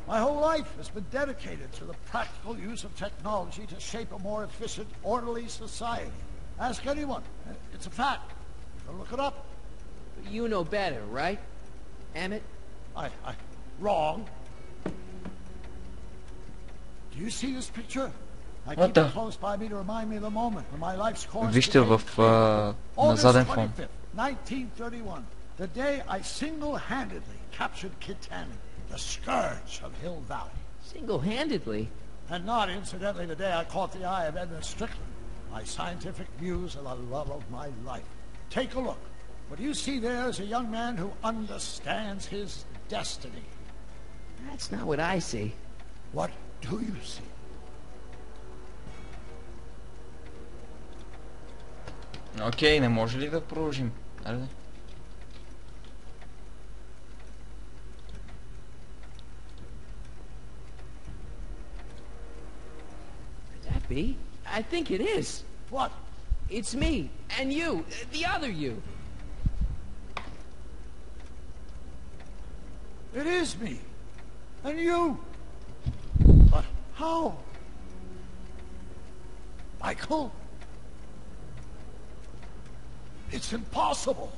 My whole life has been dedicated to the practical use of technology to shape a more efficient, orderly society. Ask anyone. It's a fact. Go look it up. You know better, right, Emmett? Wrong. you see this picture? I What keep the? it close by me to remind me of the moment when my life's course Вижте became в clear. на заден фон. 25th, 1931, the day I single-handedly captured Kid Tanning, the scourge of Hill Valley. Single-handedly? And not, incidentally, the day I caught the eye of Edna Strickland, my scientific muse and the love of my life. Take a look. What you see there is a young man who understands his destiny. That's not what I see. What do you see? Окей, не може ли да продължим? Айде. Could that be? I think it is. What? It's me, and you, the other you. It is me. And you. But how? Michael? It's impossible.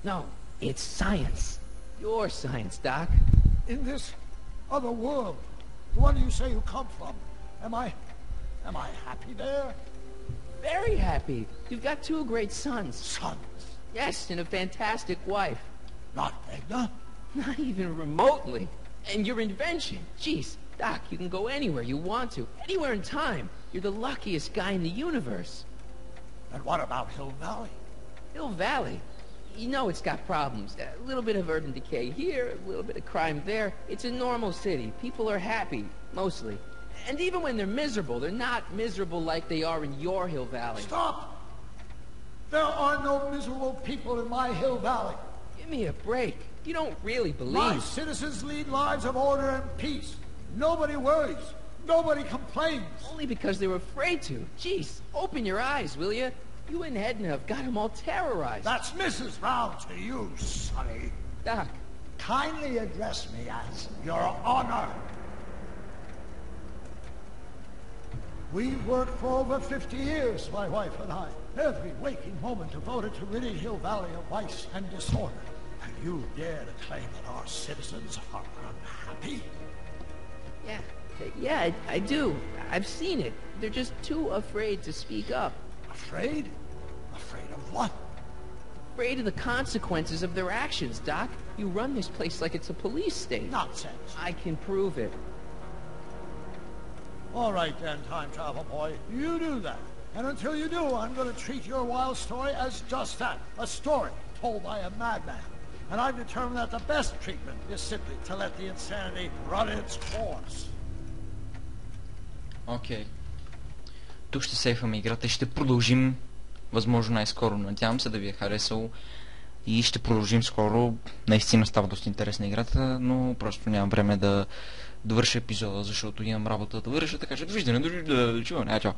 No, it's science. Your science, Doc. In this other world, the one you say you come from, am I happy there? Very happy. You've got two great sons. Sons? Yes, and a fantastic wife. Not Edna? Not even remotely. And your invention. Jeez, Doc, you can go anywhere you want to. Anywhere in time. You're the luckiest guy in the universe. And what about Hill Valley? Hill Valley? You know it's got problems. A little bit of urban decay here, a little bit of crime there. It's a normal city. People are happy, mostly. And even when they're miserable, they're not miserable like they are in your Hill Valley. Stop! There are no miserable people in my Hill Valley. Give me a break. You don't really believe... My citizens lead lives of order and peace. Nobody worries. Nobody complains. Only because they were afraid to. Jeez, open your eyes, will you? You and Edna have got them all terrorized. That's Mrs. Brown to you, Sonny. Doc. Kindly address me as Your Honor. We've worked for over 50 years, my wife and I. Every waking moment devoted to ridding Hill Valley of vice and disorder. And you dare to claim that our citizens are unhappy? Yeah, I do. I've seen it. They're just too afraid to speak up. Afraid? Afraid of what? Afraid of the consequences of their actions, Doc. You run this place like it's a police state. Nonsense. I can prove it. All right then, time travel boy. You do that. And until you do, I'm going to treat your wild story as just that. A story told by a madman. And I've determined that the best treatment is simply to let the insanity run its course. Окей. Тук ще сейфаме играта и ще продължим възможно най-скоро. Надявам се да ви е харесало и ще продължим скоро. Наистина става доста интересна играта, но просто нямам време да довърша епизода, защото имам работа да върша, така че довиждане, до чуване, чао.